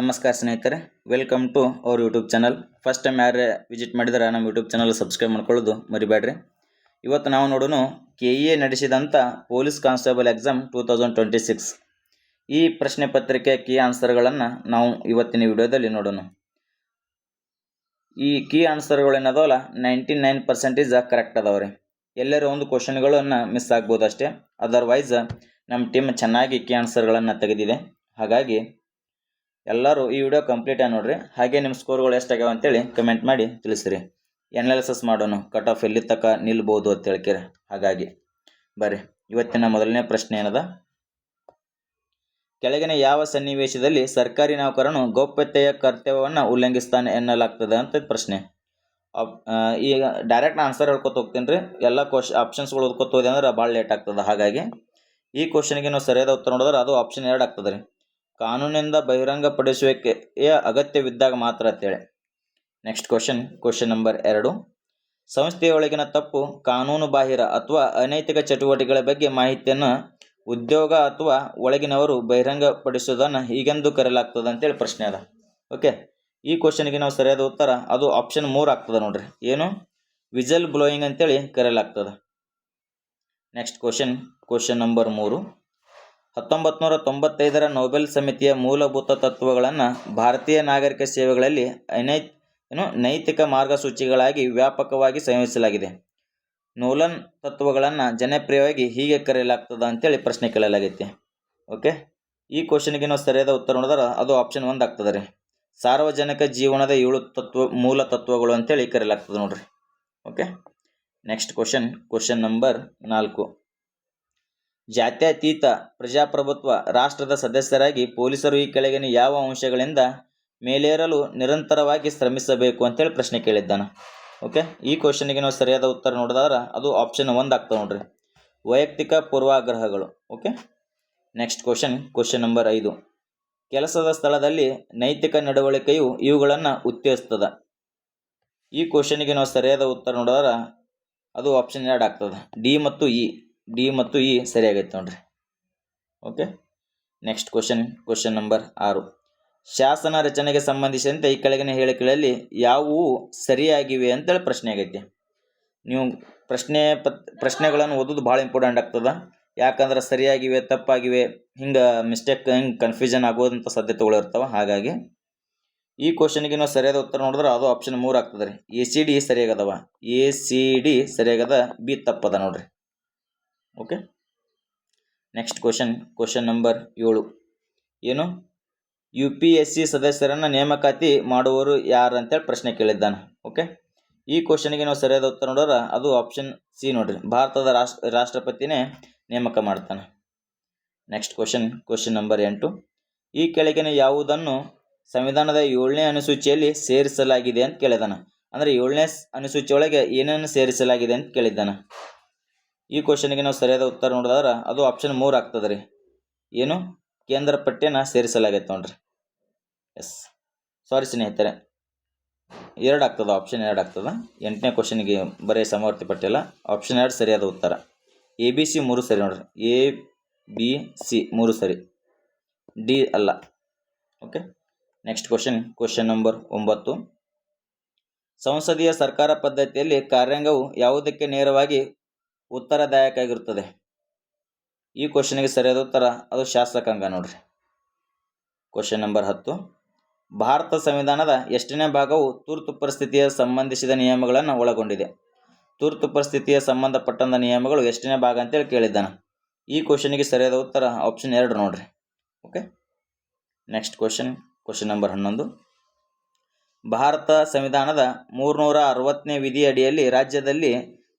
ನಮಸ್ಕಾರ ಸ್ನೇಹಿತರೆ, welcome to our YouTube channel. First time ಯಾರೇ ವಿಸಿಟ್ ಮಾಡಿದರೆ ನಮ್ಮ ಯೂಟ್ಯೂಬ್ ಚಾನಲ್ ಸಬ್ಸ್ಕ್ರೈಬ್ ಮಾಡ್ಕೊಳ್ಳೋದು ಮರಿಬೇಡ್ರಿ. ಇವತ್ತು ನಾವು ನೋಡೋಣ KEA ನಡೆಸಿದಂಥ ಪೊಲೀಸ್ ಕಾನ್ಸ್ಟೇಬಲ್ ಎಕ್ಸಾಮ್ 2026 ಈ ಪ್ರಶ್ನೆ ಪತ್ರಿಕೆ ಕೀ ಆನ್ಸರ್ಗಳನ್ನು ನಾವು ಇವತ್ತಿನ ವಿಡಿಯೋದಲ್ಲಿ ನೋಡೋಣ. ಈ ಕೀ ಆನ್ಸರ್ಗಳು ಏನದವಲ್ಲ 99% ಕರೆಕ್ಟ್ ಅದಾವ್ರಿ. ಎಲ್ಲರೂ ಒಂದು ಕ್ವಶನ್ಗಳನ್ನು ಮಿಸ್ ಆಗ್ಬೋದು ಅಷ್ಟೇ. ಅದರ್ವೈಸ್ ನಮ್ಮ ಟೀಮ್ ಚೆನ್ನಾಗಿ ಕೀ ಆನ್ಸರ್ಗಳನ್ನು ತೆಗೆದಿದೆ. ಹಾಗಾಗಿ ಎಲ್ಲರೂ ಈ ವಿಡಿಯೋ ಕಂಪ್ಲೀಟ್ ಆಗಿ ನೋಡ್ರಿ. ಹಾಗೆ ನಿಮ್ಮ ಸ್ಕೋರ್ಗಳು ಎಷ್ಟಾಗ್ಯಾವ ಅಂತೇಳಿ ಕಮೆಂಟ್ ಮಾಡಿ ತಿಳಿಸ್ರಿ. ಅನಾಲಿಸಿಸ್ ಮಾಡೋಣ, ಕಟ್ ಆಫ್ ಎಲ್ಲಿ ತನಕ ನಿಲ್ಬೋದು ಅಂತ ಹೇಳ್ಕಿರ. ಹಾಗಾಗಿ ಬರ್ರಿ, ಇವತ್ತಿನ ಮೊದಲನೇ ಪ್ರಶ್ನೆ ಏನದ, ಕೆಳಗಿನ ಯಾವ ಸನ್ನಿವೇಶದಲ್ಲಿ ಸರ್ಕಾರಿ ನೌಕರನು ಗೌಪ್ಯತೆಯ ಕರ್ತವ್ಯವನ್ನು ಉಲ್ಲಂಘಿಸ್ತಾನೆ ಎನ್ನಲಾಗ್ತದೆ ಅಂತ ಪ್ರಶ್ನೆ. ಈಗ ಡೈರೆಕ್ಟ್ ಆನ್ಸರ್ ಹೇಳ್ಕೊತ ಹೋಗ್ತೀನಿ ರೀ. ಎಲ್ಲ ಆಪ್ಷನ್ಸ್ಗಳು ಓದ್ಕೊತ ಹೋದೆ ಅಂದ್ರೆ ಭಾಳ ಲೇಟ್ ಆಗ್ತದೆ. ಹಾಗಾಗಿ ಈ ಕ್ವಶನ್ಗೆ ನಾವು ಸರಿಯಾದ ಉತ್ತರ ನೋಡಿದ್ರೆ ಅದು ಆಪ್ಷನ್ 2 ಆಗ್ತದೆ ರೀ. ಕಾನೂನಿನಿಂದ ಬಹಿರಂಗಪಡಿಸುವಿಕೆಯ ಅಗತ್ಯವಿದ್ದಾಗ ಮಾತ್ರ ಅಂತೇಳಿ. ನೆಕ್ಸ್ಟ್ ಕ್ವಶನ್ ನಂಬರ್ 2, ಸಂಸ್ಥೆಯೊಳಗಿನ ತಪ್ಪು, ಕಾನೂನು ಬಾಹಿರ ಅಥವಾ ಅನೈತಿಕ ಚಟುವಟಿಕೆಗಳ ಬಗ್ಗೆ ಮಾಹಿತಿಯನ್ನು ಉದ್ಯೋಗ ಅಥವಾ ಒಳಗಿನವರು ಬಹಿರಂಗಪಡಿಸುವುದನ್ನು ಹೀಗೆಂದು ಕರೆಯಲಾಗ್ತದೆ ಅಂತೇಳಿ ಪ್ರಶ್ನೆ ಅದ. ಓಕೆ, ಈ ಕ್ವಶನ್ಗೆ ನಾವು ಸರಿಯಾದ ಉತ್ತರ ಅದು ಆಪ್ಷನ್ 3 ಆಗ್ತದೆ ನೋಡ್ರಿ. ಏನು, ವಿಜಲ್ ಬ್ಲೋಯಿಂಗ್ ಅಂತೇಳಿ ಕರೆಯಲಾಗ್ತದೆ. ನೆಕ್ಸ್ಟ್ ಕ್ವಶನ್ ನಂಬರ್ 3, 1995 ನೊಬೆಲ್ ಸಮಿತಿಯ ಮೂಲಭೂತ ತತ್ವಗಳನ್ನು ಭಾರತೀಯ ನಾಗರಿಕ ಸೇವೆಗಳಲ್ಲಿ ನೈತಿಕ ಮಾರ್ಗಸೂಚಿಗಳಾಗಿ ವ್ಯಾಪಕವಾಗಿ ಸಂಯೋಜಿಸಲಾಗಿದೆ. ನೋಲನ್ ತತ್ವಗಳನ್ನು ಜನಪ್ರಿಯವಾಗಿ ಹೀಗೆ ಕರೆಯಲಾಗ್ತದೆ ಅಂತೇಳಿ ಪ್ರಶ್ನೆ ಕೇಳಲಾಗೈತಿ. ಓಕೆ, ಈ ಕ್ವಶನ್ಗೆ ನಾವು ಸರಿಯಾದ ಉತ್ತರ ನೋಡಿದ್ರೆ ಅದು ಆಪ್ಷನ್ 1 ಆಗ್ತದೆ ರೀ. ಸಾರ್ವಜನಿಕ ಜೀವನದ 7 ಮೂಲ ತತ್ವಗಳು ಅಂತೇಳಿ ಕರೆಯಲಾಗ್ತದೆ ನೋಡ್ರಿ. ಓಕೆ, ನೆಕ್ಸ್ಟ್ ಕ್ವಶನ್ ನಂಬರ್ 4, ಜಾತ್ಯತೀತ ಪ್ರಜಾಪ್ರಭುತ್ವ ರಾಷ್ಟ್ರದ ಸದಸ್ಯರಾಗಿ ಪೊಲೀಸರು ಈ ಕೆಳಗಿನ ಯಾವ ಅಂಶಗಳಿಂದ ಮೇಲೇರಲು ನಿರಂತರವಾಗಿ ಶ್ರಮಿಸಬೇಕು ಅಂತೇಳಿ ಪ್ರಶ್ನೆ ಕೇಳಿದ್ದಾನೆ. ಓಕೆ, ಈ ಕ್ವಶನ್ಗೆ ನಾವು ಸರಿಯಾದ ಉತ್ತರ ನೋಡಿದ್ರೆ ಅದು ಆಪ್ಷನ್ 1 ಆಗ್ತದೆ ನೋಡ್ರಿ, ವೈಯಕ್ತಿಕ ಪೂರ್ವಾಗ್ರಹಗಳು. ಓಕೆ, ನೆಕ್ಸ್ಟ್ ಕ್ವಶನ್ ನಂಬರ್ 5, ಕೆಲಸದ ಸ್ಥಳದಲ್ಲಿ ನೈತಿಕ ನಡವಳಿಕೆಯು ಇವುಗಳನ್ನು ಉತ್ತೇಜಿಸ್ತದೆ. ಈ ಕ್ವಶನ್ಗೆ ನಾವು ಸರಿಯಾದ ಉತ್ತರ ನೋಡಿದ್ರೆ ಅದು ಆಪ್ಷನ್ 2 ಆಗ್ತದೆ, ಡಿ ಮತ್ತು ಇ ಸರಿಯಾಗೈತೆ ನೋಡ್ರಿ. ಓಕೆ, ನೆಕ್ಸ್ಟ್ ಕ್ವಶನ್ ನಂಬರ್ 6, ಶಾಸನ ರಚನೆಗೆ ಸಂಬಂಧಿಸಿದಂತೆ ಈ ಕೆಳಗಿನ ಹೇಳಿಕೆಗಳಲ್ಲಿ ಯಾವುವು ಸರಿಯಾಗಿವೆ ಅಂತೇಳಿ ಪ್ರಶ್ನೆ ಆಗೈತಿ. ನೀವು ಪ್ರಶ್ನೆಗಳನ್ನು ಓದೋದು ಭಾಳ ಇಂಪಾರ್ಟೆಂಟ್ ಆಗ್ತದೆ. ಯಾಕಂದ್ರೆ ಸರಿಯಾಗಿವೆ ತಪ್ಪಾಗಿವೆ ಹಿಂಗೆ ಮಿಸ್ಟೇಕ್ ಕನ್ಫ್ಯೂಷನ್ ಆಗೋದಂಥ ಸಾಧ್ಯತೆಗಳು ಇರ್ತಾವೆ. ಹಾಗಾಗಿ ಈ ಕ್ವಶನ್ಗೆ ನಾವು ಸರಿಯಾದ ಉತ್ತರ ನೋಡಿದ್ರೆ ಅದು ಆಪ್ಷನ್ 3 ಆಗ್ತದೆ ರೀ. ACD ಸರಿಯಾಗದವ, ACD ಸರಿಯಾಗದ, ಬಿ ತಪ್ಪದ ನೋಡ್ರಿ. ಓಕೆ, ನೆಕ್ಸ್ಟ್ ಕ್ವಶನ್ ನಂಬರ್ 7, ಏನು, UPSC ಸದಸ್ಯರನ್ನು ನೇಮಕಾತಿ ಮಾಡುವವರು ಯಾರು ಅಂತೇಳಿ ಪ್ರಶ್ನೆ ಕೇಳಿದ್ದಾನೆ. ಓಕೆ, ಈ ಕ್ವಶನ್ಗೆ ನಾವು ಸರಿಯಾದ ಉತ್ತರ ನೋಡಿದ್ರೆ ಅದು ಆಪ್ಷನ್ ಸಿ ನೋಡ್ರಿ, ಭಾರತದ ರಾಷ್ಟ್ರಪತಿನೇ ನೇಮಕ ಮಾಡ್ತಾನೆ. ನೆಕ್ಸ್ಟ್ ಕ್ವಶನ್ ನಂಬರ್ 8, ಈ ಕೆಳಗಿನ ಯಾವುದನ್ನು ಸಂವಿಧಾನದ 7ನೇ ಅನುಸೂಚಿಯಲ್ಲಿ ಸೇರಿಸಲಾಗಿದೆ ಅಂತ ಕೇಳಿದ್ದಾನೆ. ಅಂದರೆ 7ನೇ ಅನುಸೂಚಿಯೊಳಗೆ ಏನೇನು ಸೇರಿಸಲಾಗಿದೆ ಅಂತ ಕೇಳಿದ್ದಾನೆ. ಈ ಕ್ವಶನ್ಗೆ ನಾವು ಸರಿಯಾದ ಉತ್ತರ ನೋಡಿದ್ರೆ ಅದು ಆಪ್ಷನ್ 3 ಆಗ್ತದೆ ರೀ. ಏನು, ಕೇಂದ್ರ ಪಠ್ಯನ ಸೇರಿಸಲಾಗೈತೆ ನೋಡ್ರಿ. ಎಸ್, ಸಾರಿ ಸ್ನೇಹಿತರೆ, 2 ಆಗ್ತದೆ, ಆಪ್ಷನ್ 2 ಆಗ್ತದೆ. 8ನೇ ಕ್ವಶನ್ಗೆ ಬರೀ ಸಮವರ್ತಿ ಪಟ್ಟಿಲ್ಲ, ಆಪ್ಷನ್ 2 ಸರಿಯಾದ ಉತ್ತರ. ABC 3 ಸರಿ ನೋಡ್ರಿ, ABC 3 ಸರಿ, ಡಿ ಅಲ್ಲ. ಓಕೆ, ನೆಕ್ಸ್ಟ್ ಕ್ವಶನ್ ನಂಬರ್ 9, ಸಂಸದೀಯ ಸರ್ಕಾರ ಪದ್ಧತಿಯಲ್ಲಿ ಕಾರ್ಯಾಂಗವು ಯಾವುದಕ್ಕೆ ನೇರವಾಗಿ ಉತ್ತರದಾಯಕ ಆಗಿರುತ್ತದೆ. ಈ ಕ್ವಶನ್ಗೆ ಸರಿಯಾದ ಉತ್ತರ ಅದು ಶಾಸಕಾಂಗ ನೋಡ್ರಿ. ಕ್ವಶನ್ ನಂಬರ್ 10, ಭಾರತ ಸಂವಿಧಾನದ ಎಷ್ಟನೇ ಭಾಗವು ತುರ್ತು ಪರಿಸ್ಥಿತಿಯ ಸಂಬಂಧಿಸಿದ ನಿಯಮಗಳನ್ನು ಒಳಗೊಂಡಿದೆ. ತುರ್ತು ಪರಿಸ್ಥಿತಿಯ ಸಂಬಂಧಪಟ್ಟಂಥ ನಿಯಮಗಳು ಎಷ್ಟನೇ ಭಾಗ ಅಂತೇಳಿ ಕೇಳಿದ್ದಾನೆ. ಈ ಕ್ವಶನ್ಗೆ ಸರಿಯಾದ ಉತ್ತರ ಆಪ್ಷನ್ 2 ನೋಡ್ರಿ. Okay, next question number 11, Bharat ಸಂವಿಧಾನದ 360ನೇ ವಿಧಿ ಅಡಿಯಲ್ಲಿ ರಾಜ್ಯದಲ್ಲಿ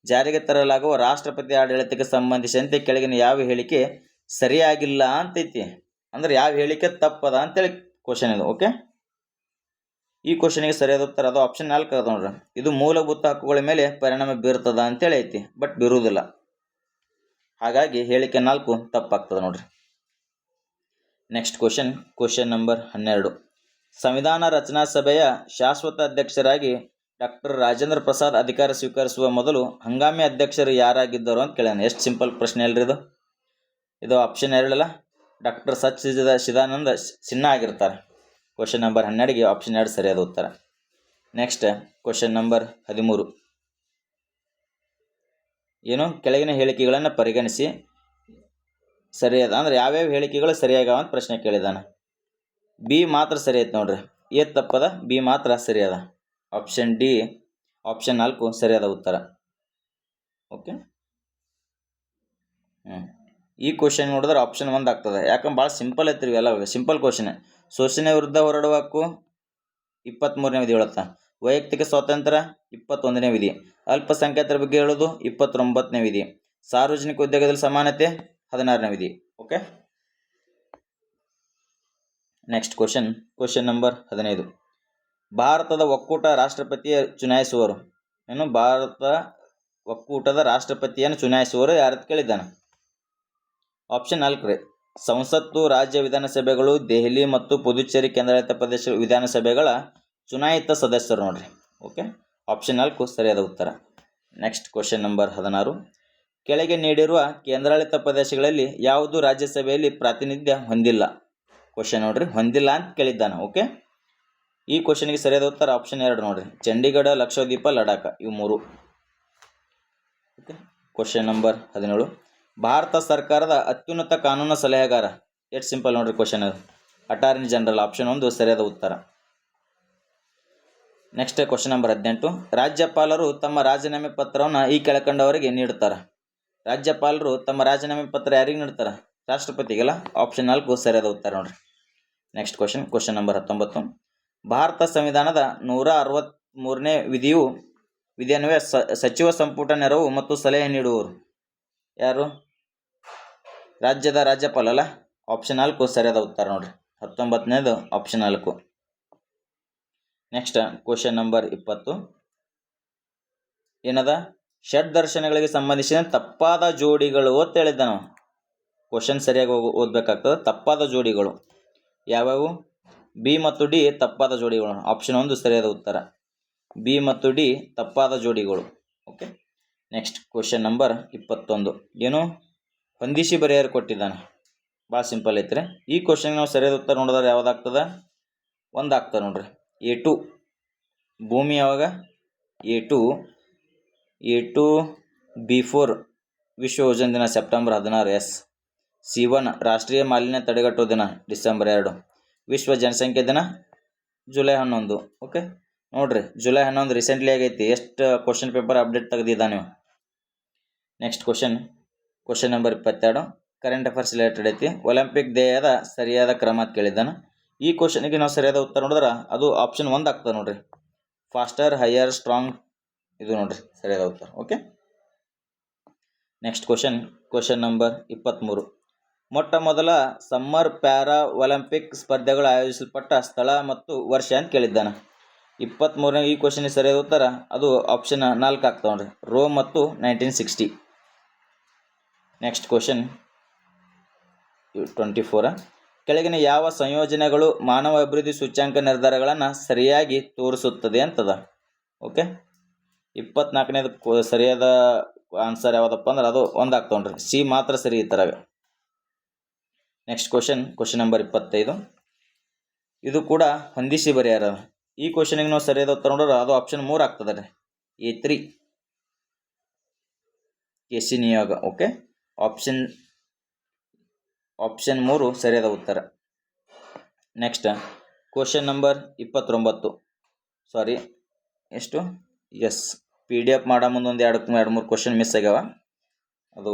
ಜಾರಿಗೆ ತರಲಾಗುವ ರಾಷ್ಟ್ರಪತಿ ಆಡಳಿತಕ್ಕೆ ಸಂಬಂಧಿಸಿದಂತೆ ಕೆಳಗಿನ ಯಾವ ಹೇಳಿಕೆ ಸರಿಯಾಗಿಲ್ಲ ಅಂತೈತಿ. ಅಂದ್ರೆ ಯಾವ ಹೇಳಿಕೆ ತಪ್ಪದ ಅಂತೇಳಿ ಕ್ವಶನ್ ಇದು. ಓಕೆ, ಈ ಕ್ವಶನ್ಗೆ ಸರಿಯಾದ ಉತ್ತರ ಅದು ಆಪ್ಷನ್ 4 ಅದ ನೋಡ್ರಿ. ಇದು ಮೂಲಭೂತ ಹಕ್ಕುಗಳ ಮೇಲೆ ಪರಿಣಾಮ ಬೀರ್ತದ ಅಂತೇಳಿ ಐತಿ, ಬಟ್ ಬೀರುವುದಿಲ್ಲ. ಹಾಗಾಗಿ ಹೇಳಿಕೆ 4 ತಪ್ಪಾಗ್ತದೆ ನೋಡ್ರಿ. ನೆಕ್ಸ್ಟ್ ಕ್ವಶನ್ ನಂಬರ್ 12, ಸಂವಿಧಾನ ರಚನಾ ಸಭೆಯ ಶಾಶ್ವತ ಅಧ್ಯಕ್ಷರಾಗಿ ಡಾಕ್ಟರ್ ರಾಜೇಂದ್ರ ಪ್ರಸಾದ್ ಅಧಿಕಾರ ಸ್ವೀಕರಿಸುವ ಮೊದಲು ಹಂಗಾಮಿ ಅಧ್ಯಕ್ಷರು ಯಾರಾಗಿದ್ದರು ಅಂತ ಕೇಳ್ಯಾನ. ಎಷ್ಟು ಸಿಂಪಲ್ ಪ್ರಶ್ನೆ ಅಲ್ರಿ ಇದು ಆಪ್ಷನ್ 2 ಅಲ್ಲ, ಡಾಕ್ಟರ್ ಸಚ್ಚಿದಾನಂದ ಸಿನ್ಹಾ ಆಗಿರ್ತಾರೆ. ಕ್ವಶನ್ ನಂಬರ್ 12ಗೆ ಆಪ್ಷನ್ 2 ಸರಿಯಾದ ಉತ್ತರ. Next question number 13. ಏನು ಕೆಳಗಿನ ಹೇಳಿಕೆಗಳನ್ನು ಪರಿಗಣಿಸಿ ಸರಿಯಾದ ಅಂದರೆ ಯಾವ್ಯಾವ ಹೇಳಿಕೆಗಳು ಸರಿಯಾಗವ ಅಂತ ಪ್ರಶ್ನೆ ಕೇಳಿದಾನ. ಬಿ ಮಾತ್ರ ಸರಿ ಐತೆ ನೋಡ್ರಿ, ಎ ತಪ್ಪದ, ಬಿ ಮಾತ್ರ ಸರಿಯಾದ. ಆಪ್ಷನ್ ಡಿ, ಆಪ್ಷನ್ 4 ಸರಿಯಾದ ಉತ್ತರ. ಓಕೆ, ಈ ಕ್ವಶನ್ ನೋಡಿದ್ರೆ ಆಪ್ಷನ್ 1 ಆಗ್ತದೆ. ಯಾಕಂದ್ರೆ ಭಾಳ ಸಿಂಪಲ್ ಐತ್ರಿ ಇವೆಲ್ಲ, ಸಿಂಪಲ್ ಕ್ವಶನ್. ಶೋಷಣೆ ವಿರುದ್ಧ ಹೋರಾಡುವ ಹಕ್ಕು 23ನೇ ವಿಧಿ ಹೇಳುತ್ತಾ. ವೈಯಕ್ತಿಕ ಸ್ವಾತಂತ್ರ್ಯ 21ನೇ ವಿಧಿ. ಅಲ್ಪಸಂಖ್ಯಾತರ ಬಗ್ಗೆ ಹೇಳೋದು 29ನೇ ವಿಧಿ. ಸಾರ್ವಜನಿಕ ಉದ್ಯೋಗದಲ್ಲಿ ಸಮಾನತೆ 16ನೇ ವಿಧಿ. Okay, next question number 15. ಭಾರತದ ಒಕ್ಕೂಟ ರಾಷ್ಟ್ರಪತಿಯ ಚುನಾಯಿಸುವರು. ಏನು ಭಾರತ ಒಕ್ಕೂಟದ ರಾಷ್ಟ್ರಪತಿಯನ್ನು ಚುನಾಯಿಸುವರು ಯಾರತ್ ಕೇಳಿದ್ದಾನೆ. ಆಪ್ಷನ್ 4 ರೀ, ಸಂಸತ್ತು, ರಾಜ್ಯ ವಿಧಾನಸಭೆಗಳು, ದೆಹಲಿ ಮತ್ತು ಪುದುಚೇರಿ ಕೇಂದ್ರಾಡಳಿತ ಪ್ರದೇಶ ವಿಧಾನಸಭೆಗಳ ಚುನಾಯಿತ ಸದಸ್ಯರು ನೋಡ್ರಿ. ಓಕೆ, ಆಪ್ಷನ್ 4 ಸರಿಯಾದ ಉತ್ತರ. Next question number 16. ಕೆಳಗೆ ನೀಡಿರುವ ಕೇಂದ್ರಾಡಳಿತ ಪ್ರದೇಶಗಳಲ್ಲಿ ಯಾವುದು ರಾಜ್ಯಸಭೆಯಲ್ಲಿ ಪ್ರಾತಿನಿಧ್ಯ ಹೊಂದಿಲ್ಲ. ಕ್ವಶನ್ ನೋಡ್ರಿ, ಹೊಂದಿಲ್ಲ ಅಂತ ಕೇಳಿದ್ದಾನೆ. ಓಕೆ, ಈ ಕ್ವಶನ್ಗೆ ಸರಿಯಾದ ಉತ್ತರ ಆಪ್ಷನ್ 2 ನೋಡ್ರಿ, ಚಂಡೀಗಢ, ಲಕ್ಷದ್ವೀಪ, ಲಡಾಖ ಇವು 3. Okay, question number 17. ಭಾರತ ಸರ್ಕಾರದ ಅತ್ಯುನ್ನತ ಕಾನೂನು ಸಲಹೆಗಾರ. ಎಷ್ಟು ಸಿಂಪಲ್ ನೋಡ್ರಿ ಕ್ವಶನ್ ಅದು, ಅಟಾರ್ನಿ ಜನರಲ್. ಆಪ್ಷನ್ 1 ಸರಿಯಾದ ಉತ್ತರ. Next question number 18. ರಾಜ್ಯಪಾಲರು ತಮ್ಮ ರಾಜೀನಾಮೆ ಪತ್ರವನ್ನು ಈ ಕೆಳಕಂಡವರಿಗೆ ನೀಡುತ್ತಾರೆ. ರಾಜ್ಯಪಾಲರು ತಮ್ಮ ರಾಜೀನಾಮೆ ಪತ್ರ ಯಾರಿಗೆ ನೀಡ್ತಾರೆ? ರಾಷ್ಟ್ರಪತಿಗೆಲ್ಲ. ಆಪ್ಷನ್ 4 ಸರಿಯಾದ ಉತ್ತರ ನೋಡ್ರಿ. Next question number 19. ಭಾರತ ಸಂವಿಧಾನದ 163ನೇ ವಿಧಿಯನ್ವಯ ಸಚಿವ ಸಂಪುಟ ನೆರವು ಮತ್ತು ಸಲಹೆ ನೀಡುವರು ಯಾರು? ರಾಜ್ಯದ ರಾಜ್ಯಪಾಲ ಅಲ್ಲ. ಆಪ್ಷನ್ 4 ಸರಿಯಾದ ಉತ್ತರ ನೋಡ್ರಿ. 19ನೇದು ಆಪ್ಷನ್ 4. Next question number 20. ಏನದ? ಷಡ್ ದರ್ಶನಗಳಿಗೆ ಸಂಬಂಧಿಸಿದ ತಪ್ಪಾದ ಜೋಡಿಗಳು ಅಂತ ಹೇಳಿದ್ದ ನಾವು. ಕ್ವಶನ್ ಸರಿಯಾಗಿ ಓದಬೇಕಾಗ್ತದೆ. ತಪ್ಪಾದ ಜೋಡಿಗಳು ಯಾವ್ಯಾವು? ಬಿ ಮತ್ತು ಡಿ ತಪ್ಪಾದ ಜೋಡಿಗಳು. ಆಪ್ಷನ್ 1 ಸರಿಯಾದ ಉತ್ತರ. ಬಿ ಮತ್ತು ಡಿ ತಪ್ಪಾದ ಜೋಡಿಗಳು. Okay, next question number 21. ಏನು? ಹೊಂದಿಸಿ ಬರೆಯರು ಕೊಟ್ಟಿದ್ದಾನೆ. ಭಾಳ ಸಿಂಪಲ್ ಐತ್ರಿ. ಈ ಕ್ವಶನ್ಗೆ ನಾವು ಸರಿಯಾದ ಉತ್ತರ ನೋಡಿದ್ರೆ ಯಾವುದಾಗ್ತದೆ? 1 ಆಗ್ತದೆ ನೋಡ್ರಿ. A2 ಭೂಮಿ ಯಾವಾಗ? A2 B4 ವಿಶ್ವ ಓಜೋನ್ ದಿನ ಸೆಪ್ಟೆಂಬರ್ 16. ಎಸ್. C1 ರಾಷ್ಟ್ರೀಯ ಮಾಲಿನ್ಯ ತಡೆಗಟ್ಟುವ ದಿನ ಡಿಸೆಂಬರ್ 2. ವಿಶ್ವ ಜನಸಂಖ್ಯೆ ದಿನ ಜುಲೈ 11. ಓಕೆ, ನೋಡ್ರಿ ಜುಲೈ 11 ರೀಸೆಂಟ್ಲಿ ಆಗೈತಿ. ಎಷ್ಟು ಕ್ವಶನ್ ಪೇಪರ್ ಅಪ್ಡೇಟ್ ತೆಗೆದಿದ್ದ ನೀವು. Next question number 22. Current affairs related ಐತಿ. ಒಲಿಂಪಿಕ್ ದೇಹದ ಸರಿಯಾದ ಕ್ರಮ ಅಂತ ಕೇಳಿದ್ದಾನೆ. ಈ ಕ್ವಶನ್ಗೆ ನಾವು ಸರಿಯಾದ ಉತ್ತರ ನೋಡಿದ್ರೆ ಅದು ಆಪ್ಷನ್ 1 ಆಗ್ತದೆ ನೋಡ್ರಿ. ಫಾಸ್ಟರ್, ಹೈಯರ್, ಸ್ಟ್ರಾಂಗ್ ಇದು ನೋಡ್ರಿ ಸರಿಯಾದ ಉತ್ತರ. Okay, next question number 23. ಮೊಟ್ಟ ಮೊದಲ ಸಮ್ಮರ್ ಪ್ಯಾರಾ ಒಲಿಂಪಿಕ್ ಸ್ಪರ್ಧೆಗಳು ಆಯೋಜಿಸಲ್ಪಟ್ಟ ಸ್ಥಳ ಮತ್ತು ವರ್ಷ ಅಂತ ಕೇಳಿದ್ದಾನೆ. 23ನೇ ಈ ಕ್ವಶನ್ಗೆ ಸರಿಯಾದ ಉತ್ತರ ಅದು ಆಪ್ಷನ್ 4 ಆಗ್ತದೆ ನೋಡ್ರಿ. ರೋಮ್ ಮತ್ತು 1960. Next question 24. ಕೆಳಗಿನ ಯಾವ ಸಂಯೋಜನೆಗಳು ಮಾನವ ಅಭಿವೃದ್ಧಿ ಸೂಚ್ಯಂಕ ನಿರ್ಧಾರಗಳನ್ನು ಸರಿಯಾಗಿ ತೋರಿಸುತ್ತದೆ ಅಂತದ. ಓಕೆ, 24ನೇದು ಸರಿಯಾದ ಆನ್ಸರ್ ಯಾವುದಪ್ಪ ಅಂದ್ರೆ ಅದು 1 ಆಗ್ತದೆ ನೋಡ್ರಿ. ಸಿ ಮಾತ್ರ ಸರಿ ಈ ಥರ. Next question number 25. ಇದು ಕೂಡ ಹೊಂದಿಸಿ ಬರೆಯಾರ. ಈ ಕ್ವಶನ್ಗೆ ನಾವು ಸರಿಯಾದ ಉತ್ತರ ನೋಡಿದ್ರೆ ಅದು ಆಪ್ಷನ್ 3 ಆಗ್ತದೆ ರೀ. A3 ಕೆಸಿ ನಿಯೋಗ. ಓಕೆ, ಆಪ್ಷನ್ 3 ಸರಿಯಾದ ಉತ್ತರ. Next question number 29. ಸಾರಿ ಎಷ್ಟು? ಎಸ್, PDF ಮಾಡೋ ಮುಂದೆ ಒಂದು 2-3 ಕ್ವಶನ್ ಮಿಸ್ ಆಗ್ಯಾವ. ಅದು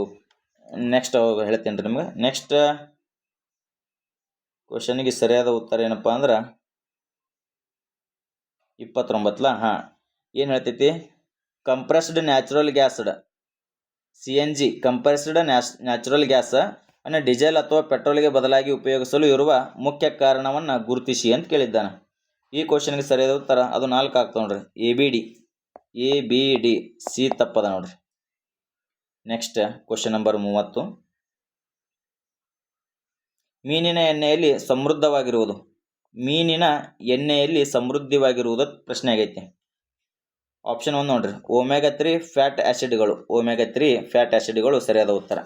ನೆಕ್ಸ್ಟ್ ಹೇಳ್ತೀನಿ ರೀ ನಿಮ್ಗೆ. ನೆಕ್ಸ್ಟ್ ಕ್ವಶನ್ಗೆ ಸರಿಯಾದ ಉತ್ತರ ಏನಪ್ಪ ಅಂದ್ರೆ 29. ಏನು ಹೇಳ್ತೈತಿ? Compressed natural gas CNG compressed natural gas ಅನ್ನು ಡೀಸೆಲ್ ಅಥವಾ ಪೆಟ್ರೋಲ್ಗೆ ಬದಲಾಗಿ ಉಪಯೋಗಿಸಲು ಇರುವ ಮುಖ್ಯ ಕಾರಣವನ್ನು ಗುರುತಿಸಿ ಅಂತ ಕೇಳಿದ್ದಾನೆ. ಈ ಕ್ವಶನ್ಗೆ ಸರಿಯಾದ ಉತ್ತರ ಅದು 4 ಆಗ್ತದೆ ನೋಡ್ರಿ. ABD ಸಿ ತಪ್ಪದ ನೋಡ್ರಿ. Next question number 30. ಮೀನಿನ ಎಣ್ಣೆಯಲ್ಲಿ ಸಮೃದ್ಧವಾಗಿರುವುದು. ಮೀನಿನ ಎಣ್ಣೆಯಲ್ಲಿ ಸಮೃದ್ಧವಾಗಿರುವುದು ಪ್ರಶ್ನೆ ಆಗೈತಿ. ಆಪ್ಷನ್ 1 ನೋಡ್ರಿ, ಒಮೆಗಾ 3 ಫ್ಯಾಟ್ ಆ್ಯಸಿಡ್ಗಳು ಸರಿಯಾದ ಉತ್ತರ.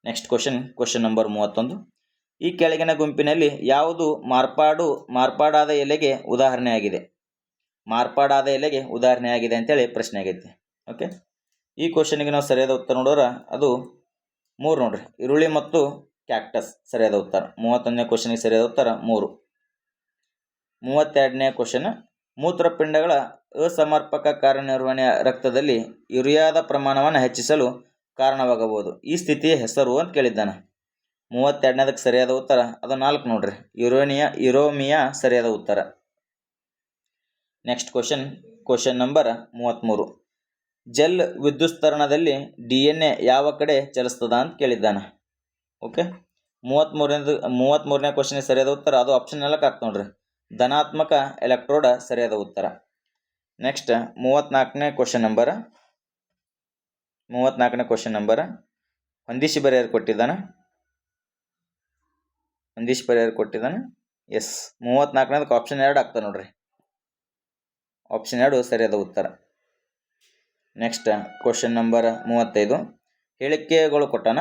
Next question number 31. ಈ ಕೆಳಗಿನ ಗುಂಪಿನಲ್ಲಿ ಯಾವುದು ಮಾರ್ಪಾಡಾದ ಎಲೆಗೆ ಉದಾಹರಣೆಯಾಗಿದೆ? ಮಾರ್ಪಾಡಾದ ಎಲೆಗೆ ಉದಾಹರಣೆಯಾಗಿದೆ ಅಂತೇಳಿ ಪ್ರಶ್ನೆ ಆಗೈತಿ. ಓಕೆ, ಈ ಕ್ವಶನ್ಗೆ ನಾವು ಸರಿಯಾದ ಉತ್ತರ ನೋಡಿದ್ರೆ ಅದು 3 ನೋಡ್ರಿ, ಈರುಳ್ಳಿ ಮತ್ತು ಕ್ಯಾಕ್ಟಸ್ ಸರಿಯಾದ ಉತ್ತರ. 31ನೇ ಕ್ವಶನ್ಗೆ ಸರಿಯಾದ ಉತ್ತರ 3. 32ನೇ ಕ್ವಶನ್, ಮೂತ್ರಪಿಂಡಗಳ ಅಸಮರ್ಪಕ ಕಾರ್ಯನಿರ್ವಹಣೆಯ ರಕ್ತದಲ್ಲಿ ಯೂರಿಯಾದ ಪ್ರಮಾಣವನ್ನು ಹೆಚ್ಚಿಸಲು ಕಾರಣವಾಗಬಹುದು. ಈ ಸ್ಥಿತಿಯ ಹೆಸರು ಅಂತ ಕೇಳಿದ್ದಾನೆ. 32ನೇದಕ್ಕೆ ಸರಿಯಾದ ಉತ್ತರ ಅದು 4 ನೋಡ್ರಿ, ಯುರೋಮಿಯಾ ಸರಿಯಾದ ಉತ್ತರ. Next question number 33. ಜೆಲ್ ವಿದ್ಯುಸ್ತರಣದಲ್ಲಿ DNA ಯಾವ ಕಡೆ ಚಲಿಸ್ತದ ಅಂತ ಕೇಳಿದ್ದಾನೆ. ಓಕೆ, 33ನೇ ಕ್ವಶನ್ಗೆ ಸರಿಯಾದ ಉತ್ತರ ಅದು ಆಪ್ಷನ್ 4 ಆಗ್ತದೆ ನೋಡ್ರಿ, ಧನಾತ್ಮಕ ಎಲೆಕ್ಟ್ರೋಡ್ ಸರಿಯಾದ ಉತ್ತರ. ನೆಕ್ಸ್ಟ್ 34ನೇ ಕ್ವಶನ್ ನಂಬರ್ ಹೊಂದಿಸಿ ಬರೆಯರು ಕೊಟ್ಟಿದ್ದಾನೆ. ಎಸ್, 34ನೇದಕ್ಕೆ ಆಪ್ಷನ್ 2 ಆಗ್ತದೆ ನೋಡ್ರಿ, ಆಪ್ಷನ್ 2 ಸರಿಯಾದ ಉತ್ತರ. Next question number 35. ಹೇಳಿಕೆಗಳು ಕೊಟ್ಟಾನ.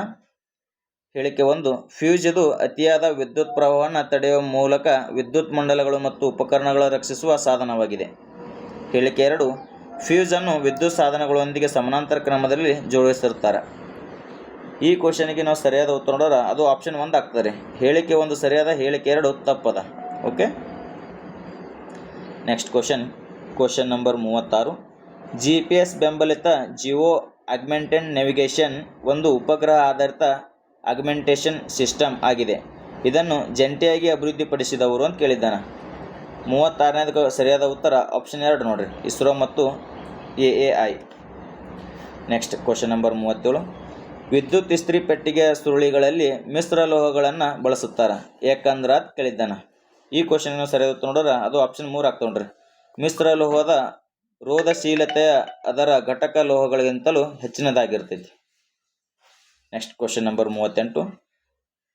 ಹೇಳಿಕೆ 1, ಫ್ಯೂಸ್ ಇದು ಅತಿಯಾದ ವಿದ್ಯುತ್ ಪ್ರವಾಹವನ್ನು ತಡೆಯುವ ಮೂಲಕ ವಿದ್ಯುತ್ ಮಂಡಲಗಳು ಮತ್ತು ಉಪಕರಣಗಳನ್ನು ರಕ್ಷಿಸುವ ಸಾಧನವಾಗಿದೆ. ಹೇಳಿಕೆ 2, ಫ್ಯೂಸ್ ಅನ್ನು ವಿದ್ಯುತ್ ಸಾಧನಗಳೊಂದಿಗೆ ಸಮಾನಾಂತರ ಕ್ರಮದಲ್ಲಿ ಜೋಡಿಸಿರ್ತಾರೆ. ಈ ಕ್ವಶನ್ಗೆ ನಾವು ಸರಿಯಾದ ಉತ್ತರ ನೋಡಿದ್ರೆ ಅದು ಆಪ್ಷನ್ 1 ಆಗ್ತದೆ. ಹೇಳಿಕೆ 1 ಸರಿಯಾದ, ಹೇಳಿಕೆ 2 ತಪ್ಪದ. Okay, next question number 36. GPS ಬೆಂಬಲಿತ ಜಿಯೋ ಆಗ್ಮೆಂಟೆಡ್ ನೇವಿಗೇಷನ್ ಒಂದು ಉಪಗ್ರಹ ಆಧಾರಿತ ಆಗ್ಮೆಂಟೇಷನ್ ಸಿಸ್ಟಮ್ ಆಗಿದೆ. ಇದನ್ನು ಜಂಟಿಯಾಗಿ ಅಭಿವೃದ್ಧಿಪಡಿಸಿದವರು ಅಂತ ಕೇಳಿದ್ದಾನೆ. 36ನೇದಕ್ಕೆ ಸರಿಯಾದ ಉತ್ತರ ಆಪ್ಷನ್ 2 ನೋಡ್ರಿ, ಇಸ್ರೋ ಮತ್ತು AAI. Next question number 37. ವಿದ್ಯುತ್ ಇಸ್ತ್ರಿ ಪೆಟ್ಟಿಗೆ ಸುರುಳಿಗಳಲ್ಲಿ ಮಿಶ್ರ ಲೋಹಗಳನ್ನು ಬಳಸುತ್ತಾರೆ ಯಾಕಂದ್ರೆ ಅಂತ ಕೇಳಿದ್ದಾನೆ. ಈ ಕ್ವಶನ್ಗೆ ಸರಿಯಾದ ಉತ್ತರ ನೋಡಿದ್ರೆ ಅದು ಆಪ್ಷನ್ 3 ಆಗ್ತದೆ ನೋಡ್ರಿ, ಮಿಶ್ರ ಲೋಹದ ರೋಧಶೀಲತೆಯ ಅದರ ಘಟಕ ಲೋಹಗಳಿಗಿಂತಲೂ ಹೆಚ್ಚಿನದಾಗಿರ್ತೈತಿ. Next question number 38.